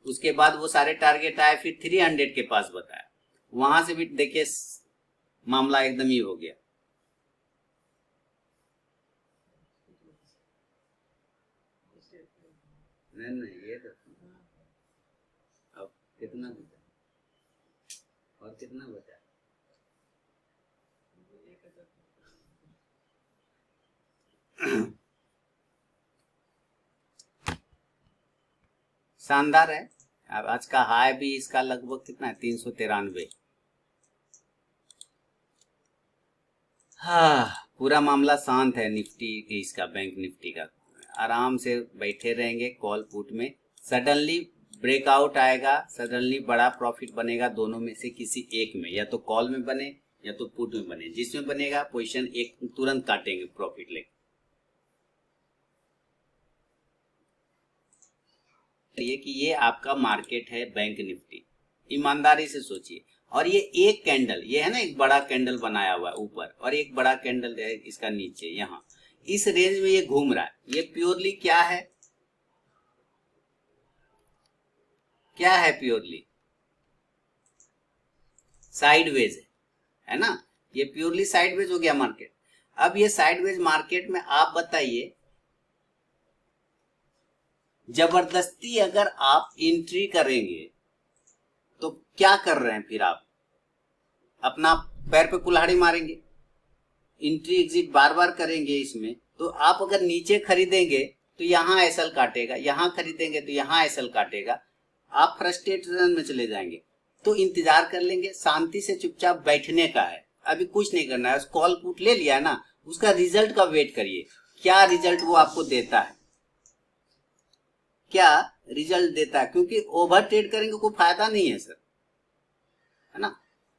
S1: उसके बाद वो सारे टारगेट आए, फिर 300 के पास बताया, वहां से भी देखिए मामला एकदम ही हो गया। नहीं, ये तो अब कितना बचा और कितना बचा? शानदार है। अब आज का हाई भी इसका लगभग कितना है, 393। हाँ, पूरा मामला शांत है निफ्टी इसका, बैंक निफ्टी का। आराम से बैठे रहेंगे कॉल पुट में। सडनली ब्रेकआउट आएगा, सडनली बड़ा प्रॉफिट बनेगा, दोनों में से किसी एक में, या तो कॉल में बने या तो पुट में बने। जिसमें बनेगा पोजीशन एक तुरंत काटेंगे प्रॉफिट लेके। कि ये आपका मार्केट है बैंक निफ्टी, ईमानदारी से सोचिए। और ये एक कैंडल, ये है ना, एक बड़ा कैंडल बनाया हुआ है ऊपर और एक बड़ा कैंडल है इसका नीचे, यहाँ इस रेंज में ये घूम रहा है। ये प्योरली क्या है, क्या है? प्योरली साइडवेज है ना। ये प्योरली साइडवेज हो गया मार्केट। अब ये साइडवेज मार्केट में आप बताइए, जबरदस्ती अगर आप एंट्री करेंगे तो क्या कर रहे हैं? फिर आप अपना पैर पे कुल्हाड़ी मारेंगे, एंट्री एग्जिट बार बार करेंगे इसमें। तो आप अगर नीचे खरीदेंगे तो यहाँ एसएल काटेगा, यहाँ खरीदेंगे तो यहाँ एसएल काटेगा, आप फ्रस्ट्रेशन में चले जाएंगे। तो इंतजार कर लेंगे, शांति से चुपचाप बैठने का है, अभी कुछ नहीं करना है। कॉल पुट ले लिया ना, उसका रिजल्ट का वेट करिए, क्या रिजल्ट वो आपको देता है, क्या रिजल्ट देता है। क्योंकि ओवर ट्रेड करेंगे कोई फायदा नहीं है सर, है ना।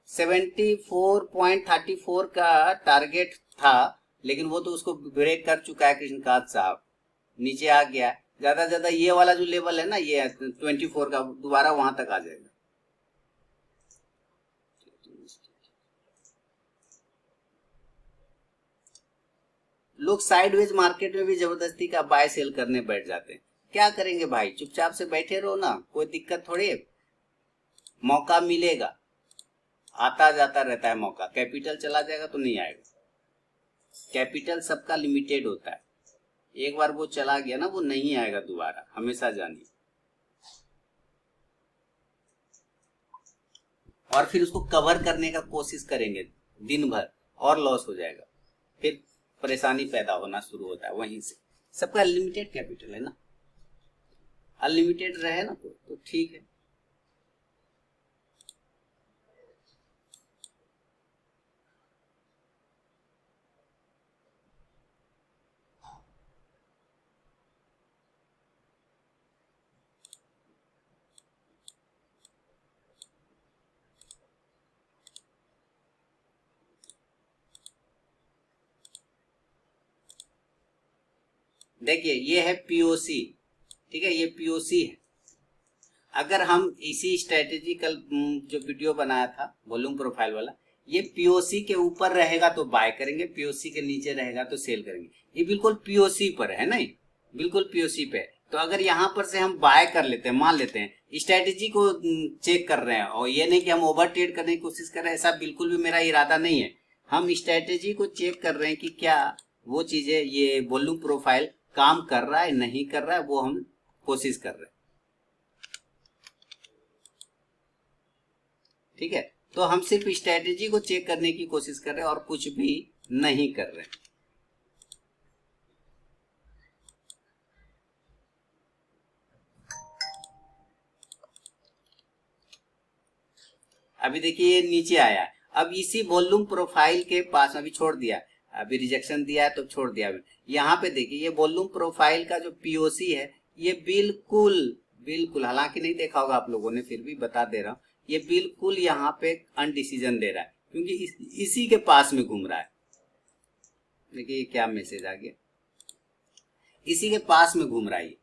S1: 74.34 का टारगेट था, लेकिन वो तो उसको ब्रेक कर चुका है कृष्णकांत साहब, नीचे आ गया। ज्यादा से ज्यादा ये वाला जो लेवल है ना, ये 24 का, दोबारा वहां तक आ जाएगा। लोग साइडवेज मार्केट में भी जबरदस्ती का बाय सेल करने बैठ जाते हैं। क्या करेंगे भाई, चुपचाप से बैठे रहो ना, कोई दिक्कत थोड़ी है। मौका मिलेगा, आता जाता रहता है मौका। कैपिटल चला जाएगा तो नहीं आएगा, कैपिटल सबका लिमिटेड होता है। एक बार वो चला गया ना, वो नहीं आएगा दोबारा, हमेशा जानिए। और फिर उसको कवर करने का कोशिश करेंगे दिन भर, और लॉस हो जाएगा, फिर परेशानी पैदा होना शुरू होता है वहीं से। सबका लिमिटेड कैपिटल है ना, अनलिमिटेड रहे ना तो ठीक है। देखिए ये है पीओसी, ठीक है, ये पीओसी है। अगर हम इसी स्ट्रेटेजिकल जो वीडियो बनाया था वॉल्यूम प्रोफाइल वाला, ये पीओसी के ऊपर रहेगा तो बाय करेंगे, पीओसी के नीचे रहेगा तो सेल करेंगे। ये बिल्कुल पीओसी पर है ना, बिल्कुल पीओसी पे। तो अगर यहाँ पर से हम बाय कर लेते हैं, मान लेते हैं स्ट्रेटेजी को चेक कर रहे हैं, और ये नहीं कि हम ओवर ट्रेड करने की कोशिश कर रहे हैं, ऐसा बिल्कुल भी मेरा इरादा नहीं है। हम स्ट्रेटेजी को चेक कर रहे हैं कि क्या वो चीजें, ये वॉल्यूम प्रोफाइल काम कर रहा है नहीं कर रहा है, वो हम कोशिश कर रहे हैं। ठीक है, तो हम सिर्फ स्ट्रेटेजी को चेक करने की कोशिश कर रहे हैं और कुछ भी नहीं कर रहे हैं। अभी देखिए ये नीचे आया है, अब इसी वॉल्यूम प्रोफाइल के पास अभी छोड़ दिया, अभी रिजेक्शन दिया है तो छोड़ दिया। अभी यहाँ पे देखिए ये वॉल्यूम प्रोफाइल का जो पीओसी है, ये बिल्कुल बिल्कुल, हालांकि नहीं देखा होगा आप लोगों ने, फिर भी बता दे रहा हूँ, ये बिल्कुल यहाँ पे अनडिसीजन दे रहा है क्योंकि इसी के पास में घूम रहा है। देखिए क्या मैसेज आ गया, इसी के पास में घूम रहा है।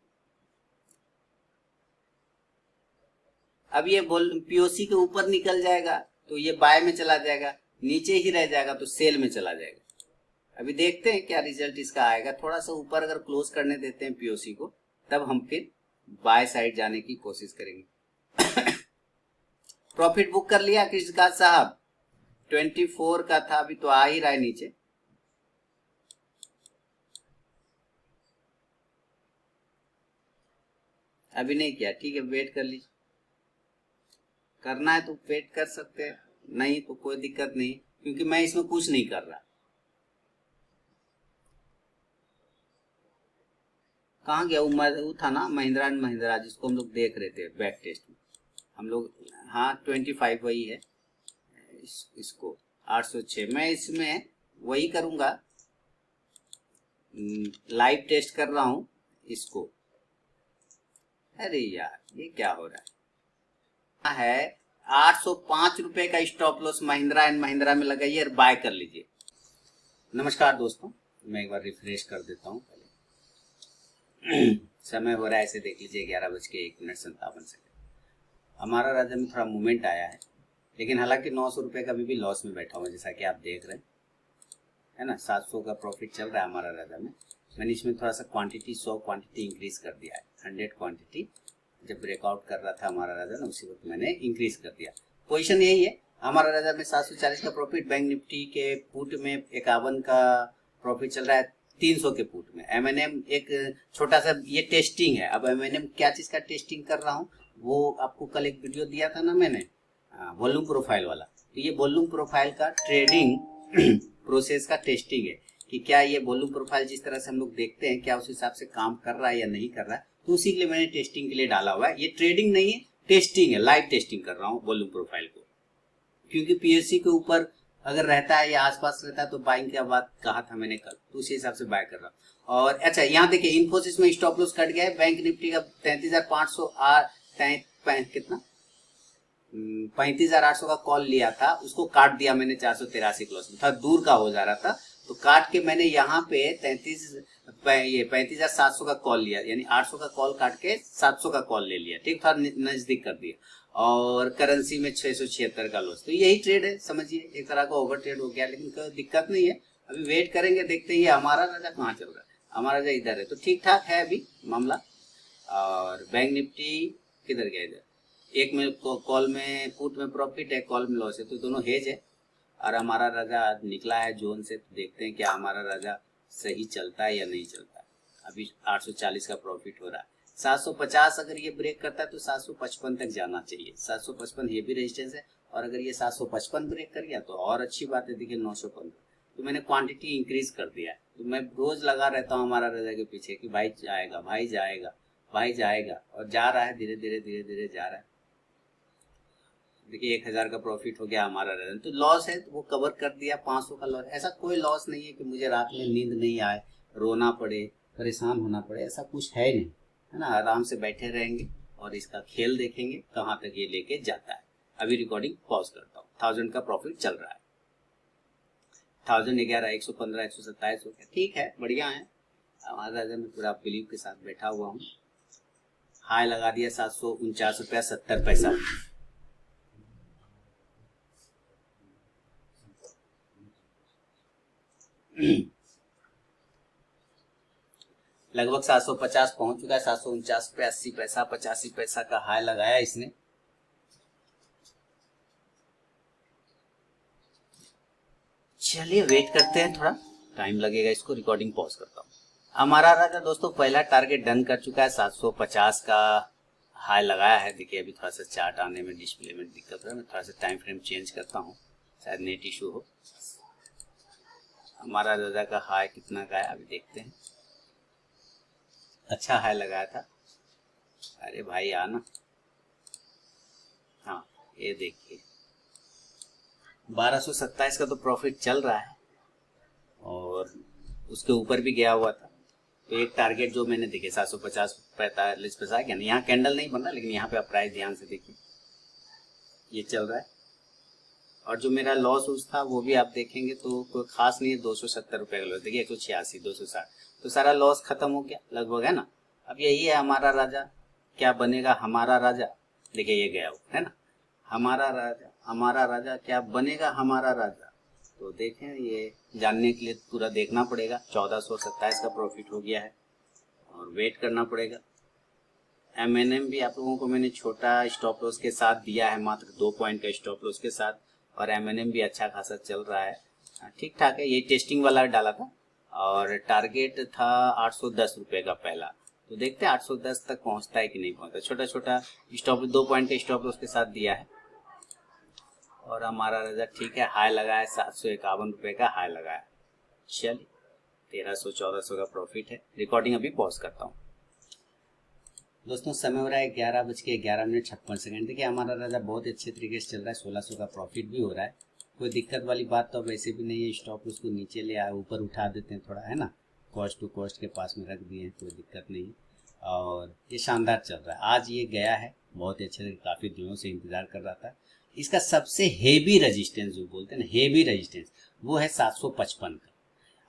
S1: अब ये पीओसी के ऊपर निकल जाएगा तो ये बाय में चला जाएगा, नीचे ही रह जाएगा तो सेल में चला जाएगा। अभी देखते हैं क्या रिजल्ट इसका आएगा। थोड़ा सा ऊपर अगर क्लोज करने देते हैं पीओसी को, तब हम फिर बाय साइड जाने की कोशिश करेंगे। प्रॉफिट बुक कर लिया कृष्णकांत साहब? 24 का था, अभी तो आ ही रहा है नीचे। अभी नहीं किया, ठीक है, वेट कर लीजिए। करना है तो वेट कर सकते हैं, नहीं तो कोई दिक्कत नहीं, क्योंकि मैं इसमें कुछ नहीं कर रहा। कहाँ गया वो था ना महिंद्रा एंड महिंद्रा, जिसको हम लोग देख रहे थे बैक टेस्ट में हम लोग। हाँ 25 वही है। इसको 806 मैं इसमें वही करूंगा, लाइव टेस्ट कर रहा हूं इसको। अरे यार ये क्या हो रहा है 805 रुपए का stop loss Mahindra and Mahindra में लगाइए और बाय कर लीजिए। नमस्कार दोस्तों, मैं एक बार रिफ्रेश कर देता हूँ। समय हो रहा है ऐसे देख लीजिए 11:01 हमारा राजा में थोड़ा मूवमेंट आया है, लेकिन हालांकि 900 रुपये का भी लॉस में बैठा हुआ, जैसा कि आप देख रहे हैं, है ना। 700 का प्रॉफिट चल रहा है हमारा राजा में। मैंने इसमें थोड़ा सा क्वांटिटी 100 क्वांटिटी इंक्रीज कर दिया है। 100 क्वांटिटी जब ब्रेकआउट कर रहा था हमारा राजा ना, उसी वक्त मैंने इंक्रीज कर दिया। पोजीशन यही है हमारा राजा में, 740 का प्रॉफिट। बैंक निफ्टी के पुट में 51 का प्रॉफिट चल रहा है, 300 के पुट में। एमएनएम एक छोटा सा ये टेस्टिंग है। अब एमएनएम क्या चीज का टेस्टिंग कर रहा हूँ, वो आपको कल एक वीडियो दिया था ना मैंने, वॉल्यूम प्रोफाइल वाला। तो ये वॉल्यूम प्रोफाइल का ट्रेडिंग प्रोसेस का टेस्टिंग है कि क्या ये वॉल्यूम प्रोफाइल जिस तरह से हम लोग देखते हैं क्या उस हिसाब से काम कर रहा है या नहीं कर रहा है। तो उसी के लिए मैंने टेस्टिंग के लिए डाला हुआ है। ये ट्रेडिंग नहीं है, टेस्टिंग है, लाइव टेस्टिंग कर रहा हूँ वॉल्यूम प्रोफाइल को। क्योंकि पीएससी के ऊपर अगर रहता है या आसपास रहता है तो बाइंग की बात कहा था मैंने कल, तो उसी हिसाब से बाय कर रहा हूँ। और अच्छा यहाँ देखिए इन्फोसिस में स्टॉप लॉस कट गया है। बैंक निफ्टी का 33,500 कितना 35,800 का कॉल लिया था, उसको काट दिया मैंने 483 क्लोज में, था दूर का हो जा रहा था, तो काट के मैंने यहाँ पे 35,700 का कॉल लिया, यानी 800 का कॉल काट के 700 का कॉल ले लिया, ठीक था, नजदीक कर दिया। और करेंसी में 676 का लॉस। तो यही ट्रेड है, समझिए एक तरह का ओवर ट्रेड हो गया, लेकिन कोई दिक्कत नहीं है। अभी वेट करेंगे, देखते हैं हमारा राजा कहाँ चल रहा है। हमारा राजा इधर है, तो ठीक ठाक है अभी मामला। और बैंक निफ्टी किधर गया, इधर एक में कॉल में पुट में प्रॉफिट है, कॉल में लॉस है, तो दोनों हेज है। और हमारा राजा निकला है जोन से, तो देखते हैं क्या हमारा राजा सही चलता है या नहीं चलता है। अभी 840 का प्रॉफिट हो रहा है। 750 अगर ये ब्रेक करता है तो 755 तक जाना चाहिए। 755 हेवी रेजिस्टेंस है, और अगर ये 755 ब्रेक कर गया तो और अच्छी बात है। देखिए 915, तो मैंने क्वांटिटी इंक्रीज कर दिया है। तो मैं रोज लगा रहता हूँ हमारा राजा के पीछे कि भाई जाएगा, भाई जाएगा, भाई जाएगा, और जा रहा है, धीरे धीरे धीरे धीरे जा रहा है। देखिए 1000 का प्रॉफिट हो गया हमारा रन, तो लॉस है तो वो कवर कर दिया। 500 का लॉस, ऐसा कोई लॉस नहीं है कि मुझे रात में नींद नहीं आए, रोना पड़े, परेशान होना पड़े, ऐसा कुछ है नहीं, है ना। आराम से बैठे रहेंगे और इसका खेल देखेंगे कहाँ तक ये लेके जाता है। अभी रिकॉर्डिंग पॉज करता हूँ। 1000 का प्रॉफिट चल रहा है, 1011, 115, 127 हो गया, ठीक है, बढ़िया है। हमारा राजा में पूरा बिलीव के साथ बैठा हुआ हूँ। हाई लगा दिया 749 रुपया 70 पैसा। लगभग 750 पहुंच चुका है। 749 पे 80 पैसा 85 पैसा का हाई लगाया इसने। चलिए वेट करते हैं, थोड़ा टाइम लगेगा इसको। रिकॉर्डिंग पॉज करता हूँ। हमारा राजा दोस्तों पहला टारगेट डन कर चुका है। 750 का हाई लगाया है। देखिए अभी थोड़ा सा चार्ट आने में डिस्प्ले में दिक्कत है, मैं थोड़ा सा टाइम फ्रेम चेंज करता हूँ, शायद नेट इशू हो। हमारा राजा का हाई कितना का है अभी देखते हैं। अच्छा हाई लगाया था, अरे भाई आना। हाँ ये देखिए 1227 का तो प्रॉफिट चल रहा है, और उसके ऊपर भी गया हुआ था। तो एक टारगेट जो मैंने देखे 750 45 पैसा क्या नहीं, यहाँ कैंडल नहीं बन रहा, लेकिन यहाँ पे आप प्राइस ध्यान से देखिए ये चल रहा है। और जो मेरा लॉस उस था वो भी आप देखेंगे तो कोई खास नहीं है, 270 रुपये का लॉस। देखिए 186 260, तो सारा लॉस खत्म हो गया लगभग, है ना। अब यही है हमारा राजा, क्या बनेगा हमारा राजा। देखिए ये गया है ना, हमारा राजा क्या बनेगा हमारा राजा। तो देखें, ये जानने के लिए पूरा देखना पड़ेगा। 1427 का प्रॉफिट हो गया है और वेट करना पड़ेगा। M&M भी आप लोगों को मैंने छोटा स्टॉप लॉस के साथ दिया है, मात्र 2 पॉइंट का स्टॉप लॉस के साथ, और M&M भी अच्छा खासा चल रहा है, ठीक ठाक है। ये टेस्टिंग वाला डाला था और टारगेट था 810 रुपये का पहला। तो देखते हैं 810 तक पहुंचता है कि नहीं पहुंचता। छोटा छोटा स्टॉप 2 पॉइंट के स्टॉप लॉस के साथ दिया है। और हमारा राजा ठीक है, हाई लगाया 751 रुपये का हाई लगाया। चलिए 1300 1400 का प्रॉफिट है। रिकॉर्डिंग अभी पॉज करता हूँ। दोस्तों समय हो रहा है 11:11:56। देखिए हमारा राजा बहुत अच्छे तरीके से चल रहा है, 1600 का प्रॉफिट भी हो रहा है। कोई दिक्कत वाली बात तो अब वैसे भी नहीं है। स्टॉप उसको नीचे ले आए, ऊपर उठा देते हैं थोड़ा, है ना, कॉस्ट टू कॉस्ट के पास में रख दिए हैं, कोई दिक्कत नहीं। और ये शानदार चल रहा है। आज ये गया है बहुत अच्छे से, काफ़ी दिनों से इंतजार कर रहा था। इसका सबसे हेवी रजिस्टेंस जो बोलते हैं ना, हेवी रजिस्टेंस, वो है 755 का।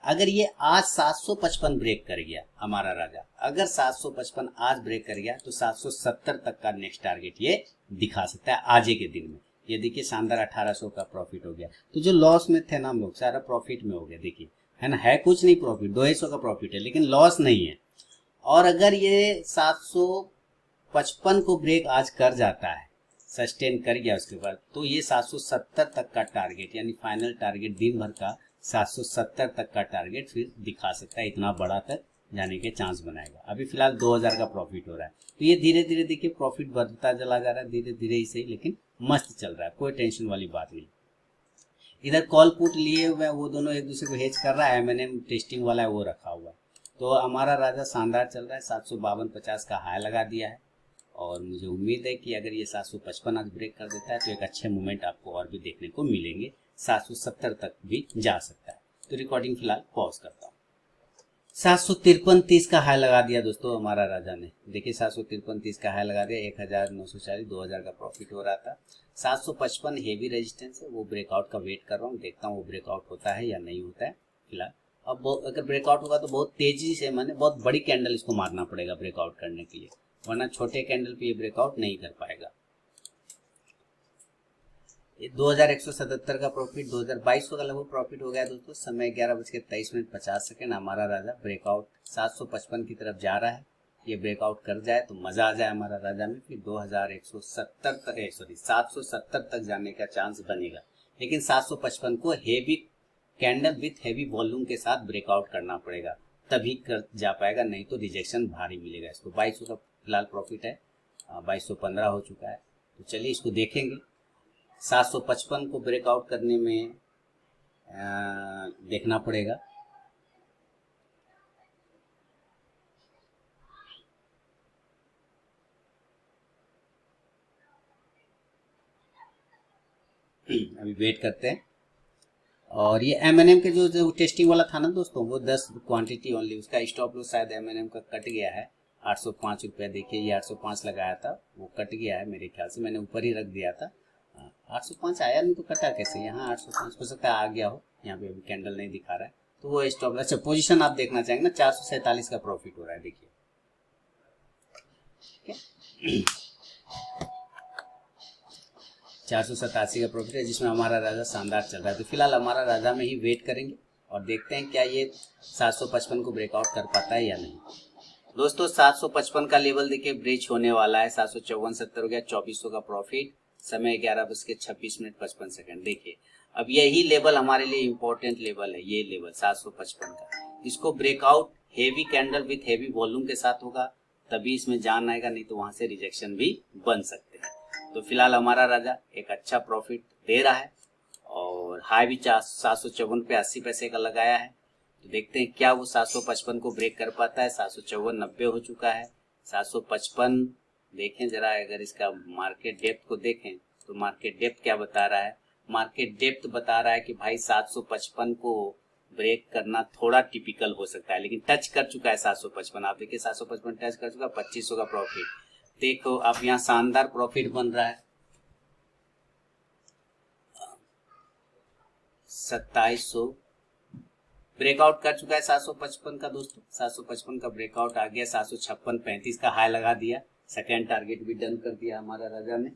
S1: अगर ये आज 755 ब्रेक कर गया हमारा राजा, अगर 755 आज ब्रेक कर गया तो 770 तक का नेक्स्ट टारगेट ये दिखा सकता है आज के दिन में। ये देखिए शानदार 1800 का प्रॉफिट हो गया। तो जो लॉस में थे ना हम लोग, सारा प्रॉफिट में हो गया। देखिए है ना, है कुछ नहीं प्रॉफिट, 200 का प्रॉफिट है लेकिन लॉस नहीं है। और अगर ये 755 को ब्रेक आज कर जाता है, सस्टेन कर गया उसके बाद, तो ये 770 तक का टारगेट, यानी फाइनल टारगेट दिन भर का 770 तक का टारगेट फिर दिखा सकता है। इतना बड़ा तक जाने के चांस बनाएगा। अभी फिलहाल 2000 का प्रॉफिट हो रहा है। तो ये धीरे धीरे देखिए प्रॉफिट बढ़ता चला जा रहा है, धीरे धीरे ही सही, लेकिन मस्त चल रहा है, कोई टेंशन वाली बात नहीं। इधर कॉल पुट लिए हुए हैं, वो दोनों एक दूसरे को हेज कर रहा है। M&M टेस्टिंग वाला है वो रखा हुआ है। तो हमारा राजा शानदार चल रहा है, 752.50 का हाई लगा दिया है। और मुझे उम्मीद है कि अगर ये 755 आज ब्रेक कर देता है तो एक अच्छे मूवमेंट आपको और भी देखने को मिलेंगे, 770 तक भी जा सकता है। तो रिकॉर्डिंग फिलहाल पॉज करता हूँ। 753.30 का हाई लगा दिया दोस्तों हमारा राजा ने। देखिए 753.30 का हाई लगा दिया, 1940 2000 का प्रॉफिट हो रहा था। 755 हेवी रेजिस्टेंस है, वो ब्रेकआउट का वेट कर रहा हूँ, देखता हूँ वो ब्रेकआउट होता है या नहीं होता है फिलहाल। अब अगर ब्रेकआउट होगा तो बहुत तेजी से, मैंने बहुत बड़ी कैंडल इसको मारना पड़ेगा ब्रेकआउट करने के लिए, वरना छोटे कैंडल पे ये ब्रेकआउट नहीं कर पाएगा। 2177 का प्रॉफिट, 2200 का लगभग प्रॉफिट हो गया दोस्तों। समय 11:23:50। हमारा राजा ब्रेकआउट 755 की तरफ जा रहा है। ये ब्रेकआउट कर जाए तो मजा आ जाए हमारा राजा में, फिर 2170 तक, सॉरी 770 तक जाने का चांस बनेगा। लेकिन 755 को heavy candle with heavy volume के साथ ब्रेकआउट करना पड़ेगा, तभी कर जा पाएगा, नहीं तो रिजेक्शन भारी मिलेगा इसको। 2200 का फिलहाल प्रॉफिट है, 2215 हो चुका है। तो चलिए इसको देखेंगे। 755 को ब्रेकआउट करने में देखना पड़ेगा। अभी वेट करते हैं। और ये M&M के जो टेस्टिंग वाला था ना दोस्तों, वो 10 क्वांटिटी ओनली, उसका स्टॉप लॉस शायद M&M का कट गया है 805 रुपये। देखिए ये 805 लगाया था, वो कट गया है मेरे ख्याल से, मैंने ऊपर ही रख दिया था। 805 आया नहीं तो कटा कैसे, यहाँ 805 हो सकता है आ गया हो, यहाँ पे अभी कैंडल नहीं दिखा रहा है तो वो स्टॉप। अच्छा पोजीशन आप देखना चाहेंगे ना, 447 का प्रॉफिट हो रहा है। देखिए 487 का प्रॉफिट है, जिसमें हमारा राजा शानदार चल रहा है। तो फिलहाल हमारा राजा में ही वेट करेंगे और देखते हैं क्या ये 755 को ब्रेकआउट कर पाता है या नहीं। दोस्तों 755 का लेवल देखिए ब्रेच होने वाला है, 754.70 हो गया, 2400 का प्रॉफिट। समय 11:26:55। देखिए अब यही लेवल हमारे लिए इंपॉर्टेंट लेवल है, ये लेवल 755 का। इसको breakout heavy candle with heavy volume के साथ होगा तभी इसमें जान आएगा, नहीं तो वहां से रिजेक्शन भी बन सकते हैं। तो फिलहाल हमारा राजा एक अच्छा प्रॉफिट दे रहा है और हाई भी 754 पे 80 पैसे का लगाया है। तो देखते हैं क्या वो 755 को ब्रेक कर पाता है। 754.90 हो चुका है। 755 देखें जरा, अगर इसका मार्केट डेप्थ को देखें तो मार्केट डेप्थ क्या बता रहा है। मार्केट डेप्थ बता रहा है कि भाई 755 को ब्रेक करना थोड़ा टिपिकल हो सकता है, लेकिन टच कर चुका है 755। आप देखिए 755 टच कर चुका, 2500 का प्रॉफिट। देखो अब यहाँ शानदार प्रॉफिट बन रहा है 2700। ब्रेकआउट कर चुका है 755 का दोस्तों, 755 का ब्रेकआउट आ गया। 756 35 का हाई लगा दिया, सेकेंड टारगेट भी डन कर दिया हमारा राजा ने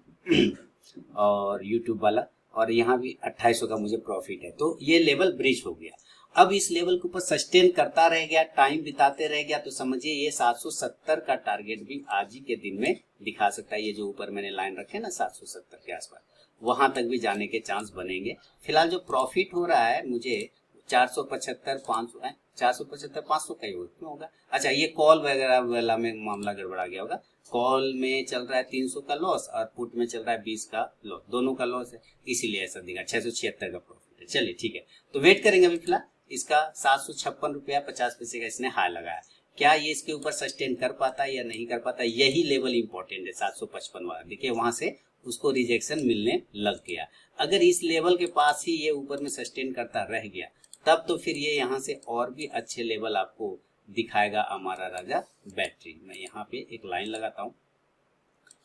S1: और यूट्यूब वाला, और यहाँ भी 2800 का मुझे प्रॉफिट है। तो ये लेवल ब्रिज हो गया। अब इस लेवल के ऊपर सस्टेन करता रह गया, टाइम बिताते रह गया, तो समझिए ये 770 का टारगेट भी आज ही के दिन में दिखा सकता है। ये जो ऊपर मैंने लाइन रखे ना 770 के आसपास, वहां तक भी जाने के चांस बनेंगे। फिलहाल जो प्रॉफिट हो रहा है मुझे 475 500 है, 475 500 का ही क्यों होगा। अच्छा, ये कॉल वगैरह वाला में मामला गड़बड़ा गया होगा। कॉल में चल रहा है 300 का लॉस और पुट में चल रहा है 20 का लॉस, दोनों का लॉस है, इसीलिए ऐसा दिखा। 676 का प्रॉफिट है। चलिए ठीक है, तो वेट करेंगे अभी फिलहाल। इसका 756 रुपया 50 पैसे का इसने हाई लगाया। क्या ये इसके ऊपर सस्टेन कर पाता है या नहीं कर पाता, यही लेवल इंपॉर्टेंट है 755 वाला। देखिए वहां से उसको रिजेक्शन मिलने लग गया। अगर इस लेवल के पास ही ये ऊपर में सस्टेन करता रह गया, तब तो फिर ये यहाँ से और भी अच्छे लेवल आपको दिखाएगा हमारा राजा बैटरी। मैं यहाँ पे एक लाइन लगाता हूँ,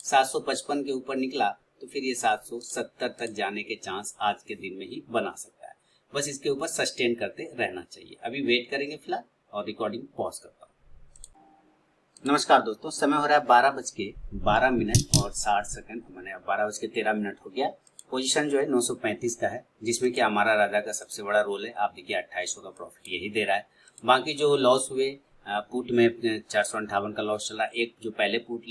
S1: 755 के ऊपर निकला तो फिर ये 770 तक जाने के चांस आज के दिन में ही बना सकता है। बस इसके ऊपर सस्टेन करते रहना चाहिए। अभी वेट करेंगे फिलहाल और रिकॉर्डिंग पॉज करता हूँ। नमस्कार दोस्तों, समय हो रहा है 12:12 और 60 सेकंड, मैंने 12:13 हो गया। पोजीशन जो है 935 का है, जिसमें कि हमारा राजा का सबसे बड़ा रोल है। आप देखिए 2800 का प्रॉफिट यही दे रहा है। बाकी जो लॉस हुए, पुट में 458 का लॉस चला। एक जो पहले पुट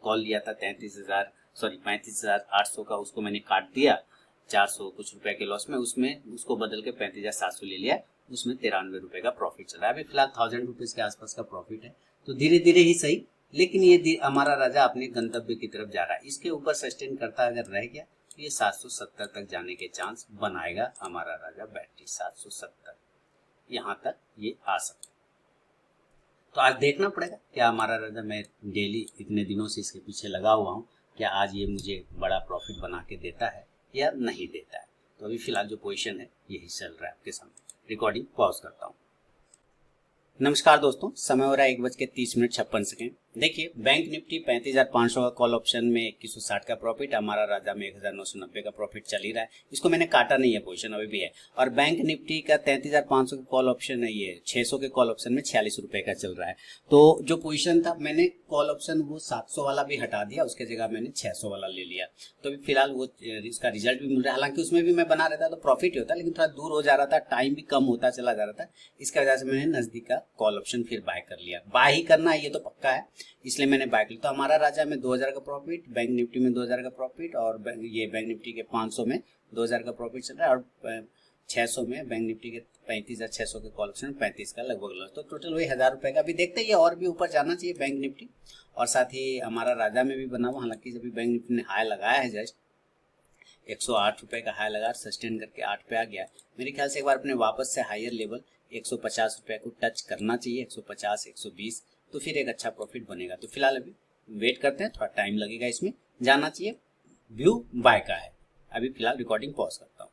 S1: कॉल लिया था 35,800 का, उसको मैंने काट दिया 400 कुछ रुपए के लॉस में, उसमें उसको बदल के 35,700 ले लिया, उसमें 93 रुपए का प्रॉफिट चल रहा है। अभी फिलहाल 1000 रुपीज के आसपास का प्रॉफिट है। तो धीरे धीरे ही सही, लेकिन ये हमारा राजा अपने गंतव्य की तरफ जा रहा है। इसके ऊपर सस्टेन करता अगर रह गया तो ये 770 तक जाने के चांस बनाएगा हमारा राजा बैटरी। 770 यहाँ तक ये आ सकता है। तो आज देखना पड़ेगा क्या हमारा राजा, मैं डेली इतने दिनों से इसके पीछे लगा हुआ हूँ, क्या आज ये मुझे बड़ा प्रॉफिट बना के देता है या नहीं देता है। तो अभी फिलहाल जो पोजीशन है यही चल रहा है आपके सामने। रिकॉर्डिंग पॉज करता हूँ। नमस्कार दोस्तों, समय हो रहा है 1:53 देखिए बैंक निफ्टी 35,500 का कॉल ऑप्शन में 2160 का प्रॉफिट, हमारा राजा में 1990 का प्रॉफिट चल ही रहा है। इसको मैंने काटा नहीं है, पोजीशन अभी भी है। और बैंक निफ्टी का 33,500 का कॉल ऑप्शन है, ये 600 के कॉल ऑप्शन में 46 रुपए का चल रहा है। तो जो पोजीशन था, मैंने कॉल ऑप्शन वो 700 वाला भी हटा दिया, उसके जगह मैंने 600 वाला ले लिया। तो अभी फिलहाल वो इसका रिजल्ट भी मिल रहा है। हालांकि उसमें भी मैं बना रहता तो प्रॉफिट ही होता, लेकिन थोड़ा दूर हो जा रहा था, टाइम भी कम होता चला जा रहा था। इसका वजह से मैंने नजदीक का कॉल ऑप्शन फिर बाय कर लिया। बाय ही करना है ये तो पक्का है, इसलिए मैंने बाय कर लिया। तो हमारा राजा में 2000 का प्रॉफिट, बैंक निफ्टी में 2000 का प्रॉफिट, और ये बैंक निफ्टी के 500 में 2000 का प्रॉफिट चल रहा है, और 600 में बैंक निफ्टी के 35,600 के कॉल ऑप्शन 35 का लगभग लॉस। तो टोटल वही 1000 रुपए का। भी देखते हैं, ये और भी ऊपर जाना चाहिए बैंक निफ्टी, और साथ ही हमारा राजा में भी बना हुआ। हालांकि जब बैंक निफ्टी ने हाई लगाया है, जस्ट 108 रुपए का हाई लगा, सस्टेन करके 8 पे आ गया। मेरे ख्याल से एक बार अपने वापस से हायर लेवल 150 रुपए को टच करना चाहिए, 150 120, तो फिर एक अच्छा प्रॉफिट बनेगा। तो फिलहाल अभी वेट करते हैं, थोड़ा टाइम लगेगा, इसमें जाना चाहिए। व्यू बाय का है। अभी फिलहाल रिकॉर्डिंग पॉज करता हूँ।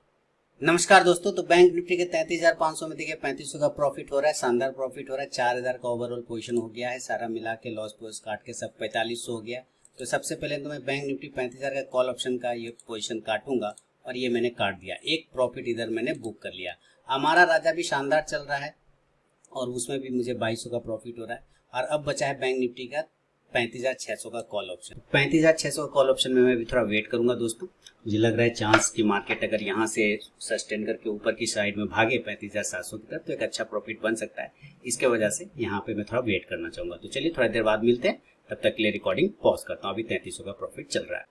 S1: नमस्कार दोस्तों, तो बैंक निफ्टी के 33,500 में देखिए 3500 का प्रॉफिट हो रहा है, शानदार प्रॉफिट हो रहा है। 4000 का ओवरऑल पोजीशन हो गया है, सारा मिला के लॉस पोज काट के सब 4500 हो गया। तो सबसे पहले तो मैं बैंक निफ्टी 35,000 का कॉल ऑप्शन का ये पोजीशन काटूंगा, और ये मैंने काट दिया। एक प्रॉफिट इधर मैंने बुक कर लिया। हमारा राजा भी शानदार चल रहा है, और उसमें भी मुझे 2200 का प्रॉफिट हो रहा है। और अब बचा है बैंक निफ्टी का 35,600 का कॉल ऑप्शन। 35,600 का कॉल ऑप्शन में मैं भी थोड़ा वेट करूंगा दोस्तों। मुझे लग रहा है चांस की मार्केट अगर यहाँ से सस्टेन करके ऊपर की साइड में भागे 35,700 की तरफ, तो एक अच्छा प्रॉफिट बन सकता है। इसके वजह से यहाँ पे मैं थोड़ा वेट करना चाहूंगा। तो चलिए थोड़ा देर बाद मिलते हैं, तब तक के लिए रिकॉर्डिंग पॉज करता हूँ। अभी 3300 का प्रॉफिट चल रहा है।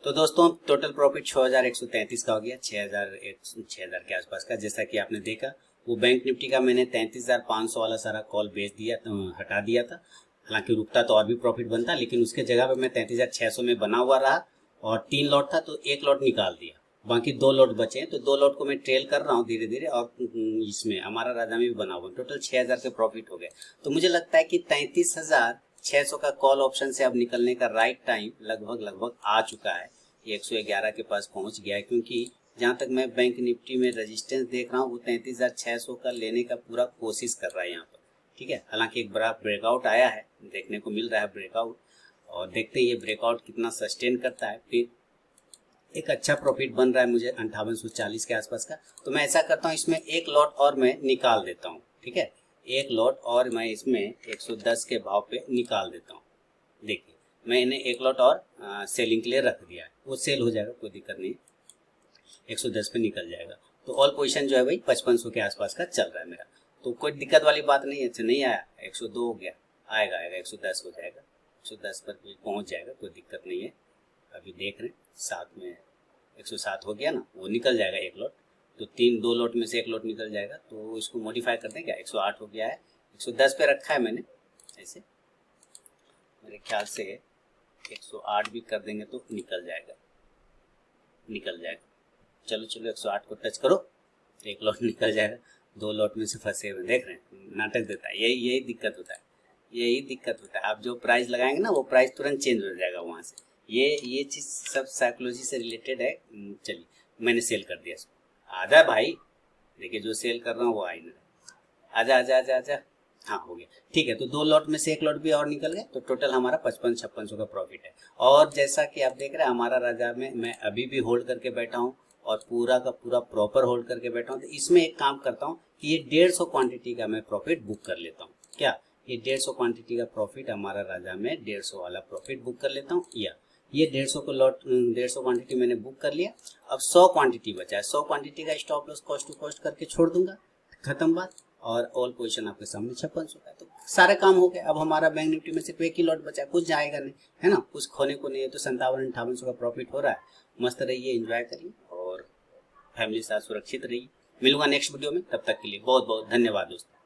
S1: तो दोस्तों टोटल प्रॉफिट 6133 का हो गया, 6000 के आसपास का। जैसा कि आपने देखा, वो बैंक निफ्टी का मैंने 33,500 वाला सारा कॉल बेच दिया, हटा दिया था। हालांकि रुकता तो और भी प्रॉफिट बनता, लेकिन उसके जगह पे मैं 33,600 में बना हुआ रहा, और 3 लॉट था तो 1 लॉट निकाल दिया, बाकी 2 लॉट बचे हैं। तो 2 लॉट को मैं ट्रेल कर रहा हूँ धीरे धीरे, और इसमें हमारा राजा में भी बना हुआ। टोटल 6000 के प्रॉफिट हो गए। तो मुझे लगता है कि 33,600 का कॉल ऑप्शन से अब निकलने का राइट टाइम लगभग आ चुका है। 111 के पास पहुंच गया है, क्योंकि जहाँ तक मैं बैंक निफ्टी में रेजिस्टेंस देख रहा हूँ वो 33,600 का लेने का पूरा कोशिश कर रहा है यहाँ पर, ठीक है। हालांकि एक बड़ा ब्रेकआउट आया है, देखने को मिल रहा है ब्रेकआउट, और देखते हैं ये ब्रेकआउट कितना सस्टेन करता है। फिर एक अच्छा प्रॉफिट बन रहा है मुझे 5840 के आसपास का। तो मैं ऐसा करता हूँ, इसमें एक लॉट और मैं निकाल देता हूँ, ठीक है। एक लॉट और मैं इसमें 110 के भाव पे निकाल देता हूँ। देखिए मैंने एक लॉट और सेलिंग के लिए रख दिया है, वो सेल हो जाएगा, कोई दिक्कत नहीं, 110 पे निकल जाएगा। तो ऑल पोजीशन जो है भाई 5500 के आसपास का चल रहा है मेरा, तो कोई दिक्कत वाली बात नहीं है। नहीं आया 102 हो गया, आएगा 110 हो जाएगा, 110 पर पहुंच जाएगा, कोई दिक्कत नहीं है। अभी देख रहे हैं साथ में 107 हो गया ना, वो निकल जाएगा एक लॉट, तो दो लॉट में से एक लॉट निकल जाएगा। तो इसको मॉडिफाई करते हैं क्या, 108 हो गया है, 110 पे रखा है मैंने, ऐसे मेरे ख्याल से 108 भी कर देंगे तो निकल जाएगा। चलो 108 को टच करो, एक लॉट निकल जाएगा, दो लॉट में से फंसे हुए, देख रहे हैं नाटक देता है, यही दिक्कत होता है। आप जो प्राइस लगाएंगे ना वो प्राइस तुरंत चेंज हो जाएगा वहां से। ये चीज सब साइकोलॉजी से रिलेटेड है। चलिए मैंने सेल कर दिया इसको, आजा भाई, देखिए जो सेल कर रहा हूँ वो आई ना, आजा। हाँ हो गया, ठीक है। तो दो लॉट में से एक लॉट भी और निकल गया, तो टोटल हमारा 5500 का प्रॉफिट है। और जैसा कि आप देख रहे हैं हमारा राजा में मैं अभी भी होल्ड करके बैठा हूँ, और पूरा का पूरा प्रॉपर होल्ड करके बैठा हूँ। तो इसमें एक काम करता हूँ कि ये 150 क्वांटिटी का मैं प्रॉफिट बुक कर लेता हूँ। क्या ये 150 क्वांटिटी का प्रॉफिट हमारा राजा में 150 वाला प्रॉफिट बुक कर लेता हूँ, या ये 150 को लॉट 150 क्वांटिटी मैंने बुक कर लिया। अब 100 क्वांटिटी बचा है, 100 क्वांटिटी का stop loss cost to cost करके छोड़ दूंगा, खत्म बात। और ऑल पोजीशन आपके सामने 5600 का है, तो सारे काम हो गए। अब हमारा बैंक निफ्टी में सिर्फ एक ही लॉट बचा है, कुछ जाएगा नहीं, है ना, कुछ खोने को नहीं है। तो 57-5800 का प्रॉफिट हो रहा है। मस्त रहिए, एंजॉय करिए और फैमिली के साथ सुरक्षित रहिए। मिलूंगा नेक्स्ट वीडियो में, तब तक के लिए बहुत बहुत धन्यवाद दोस्तों।